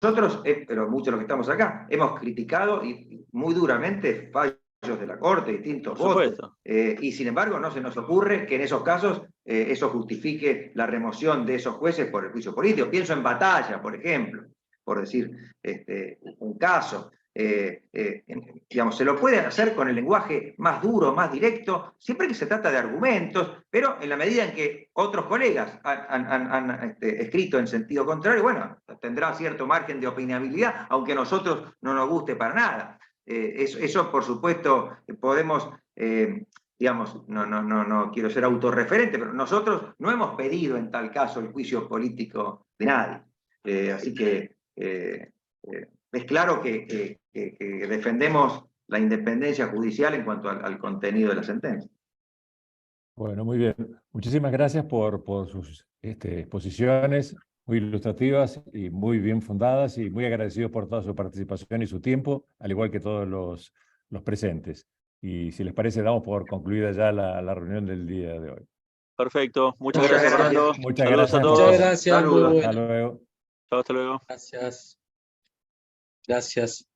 nosotros, pero muchos de los que estamos acá, hemos criticado y muy duramente fallos de la Corte, distintos votos. Y sin embargo, no se nos ocurre que en esos casos eso justifique la remoción de esos jueces por el juicio político. Pienso en Batalla, por ejemplo, por decir un caso. Digamos, se lo puede hacer con el lenguaje más duro, más directo, siempre que se trata de argumentos, pero en la medida en que otros colegas han escrito en sentido contrario, bueno, tendrá cierto margen de opinabilidad, aunque a nosotros no nos guste para nada. Eso, por supuesto, podemos, digamos, no quiero ser autorreferente, pero nosotros no hemos pedido en tal caso el juicio político de nadie. Así que es claro que defendemos la independencia judicial en cuanto al contenido de la sentencia. Bueno, muy bien. Muchísimas gracias por sus exposiciones muy ilustrativas y muy bien fundadas, y muy agradecidos por toda su participación y su tiempo, al igual que todos los presentes. Y si les parece, damos por concluida ya la reunión del día de hoy. Perfecto. Muchas gracias, Fernando. Muchas Saludos gracias. a todos. Muchas gracias. Saludos. Muy Hasta bueno. luego. Chao, hasta luego. Gracias. Gracias.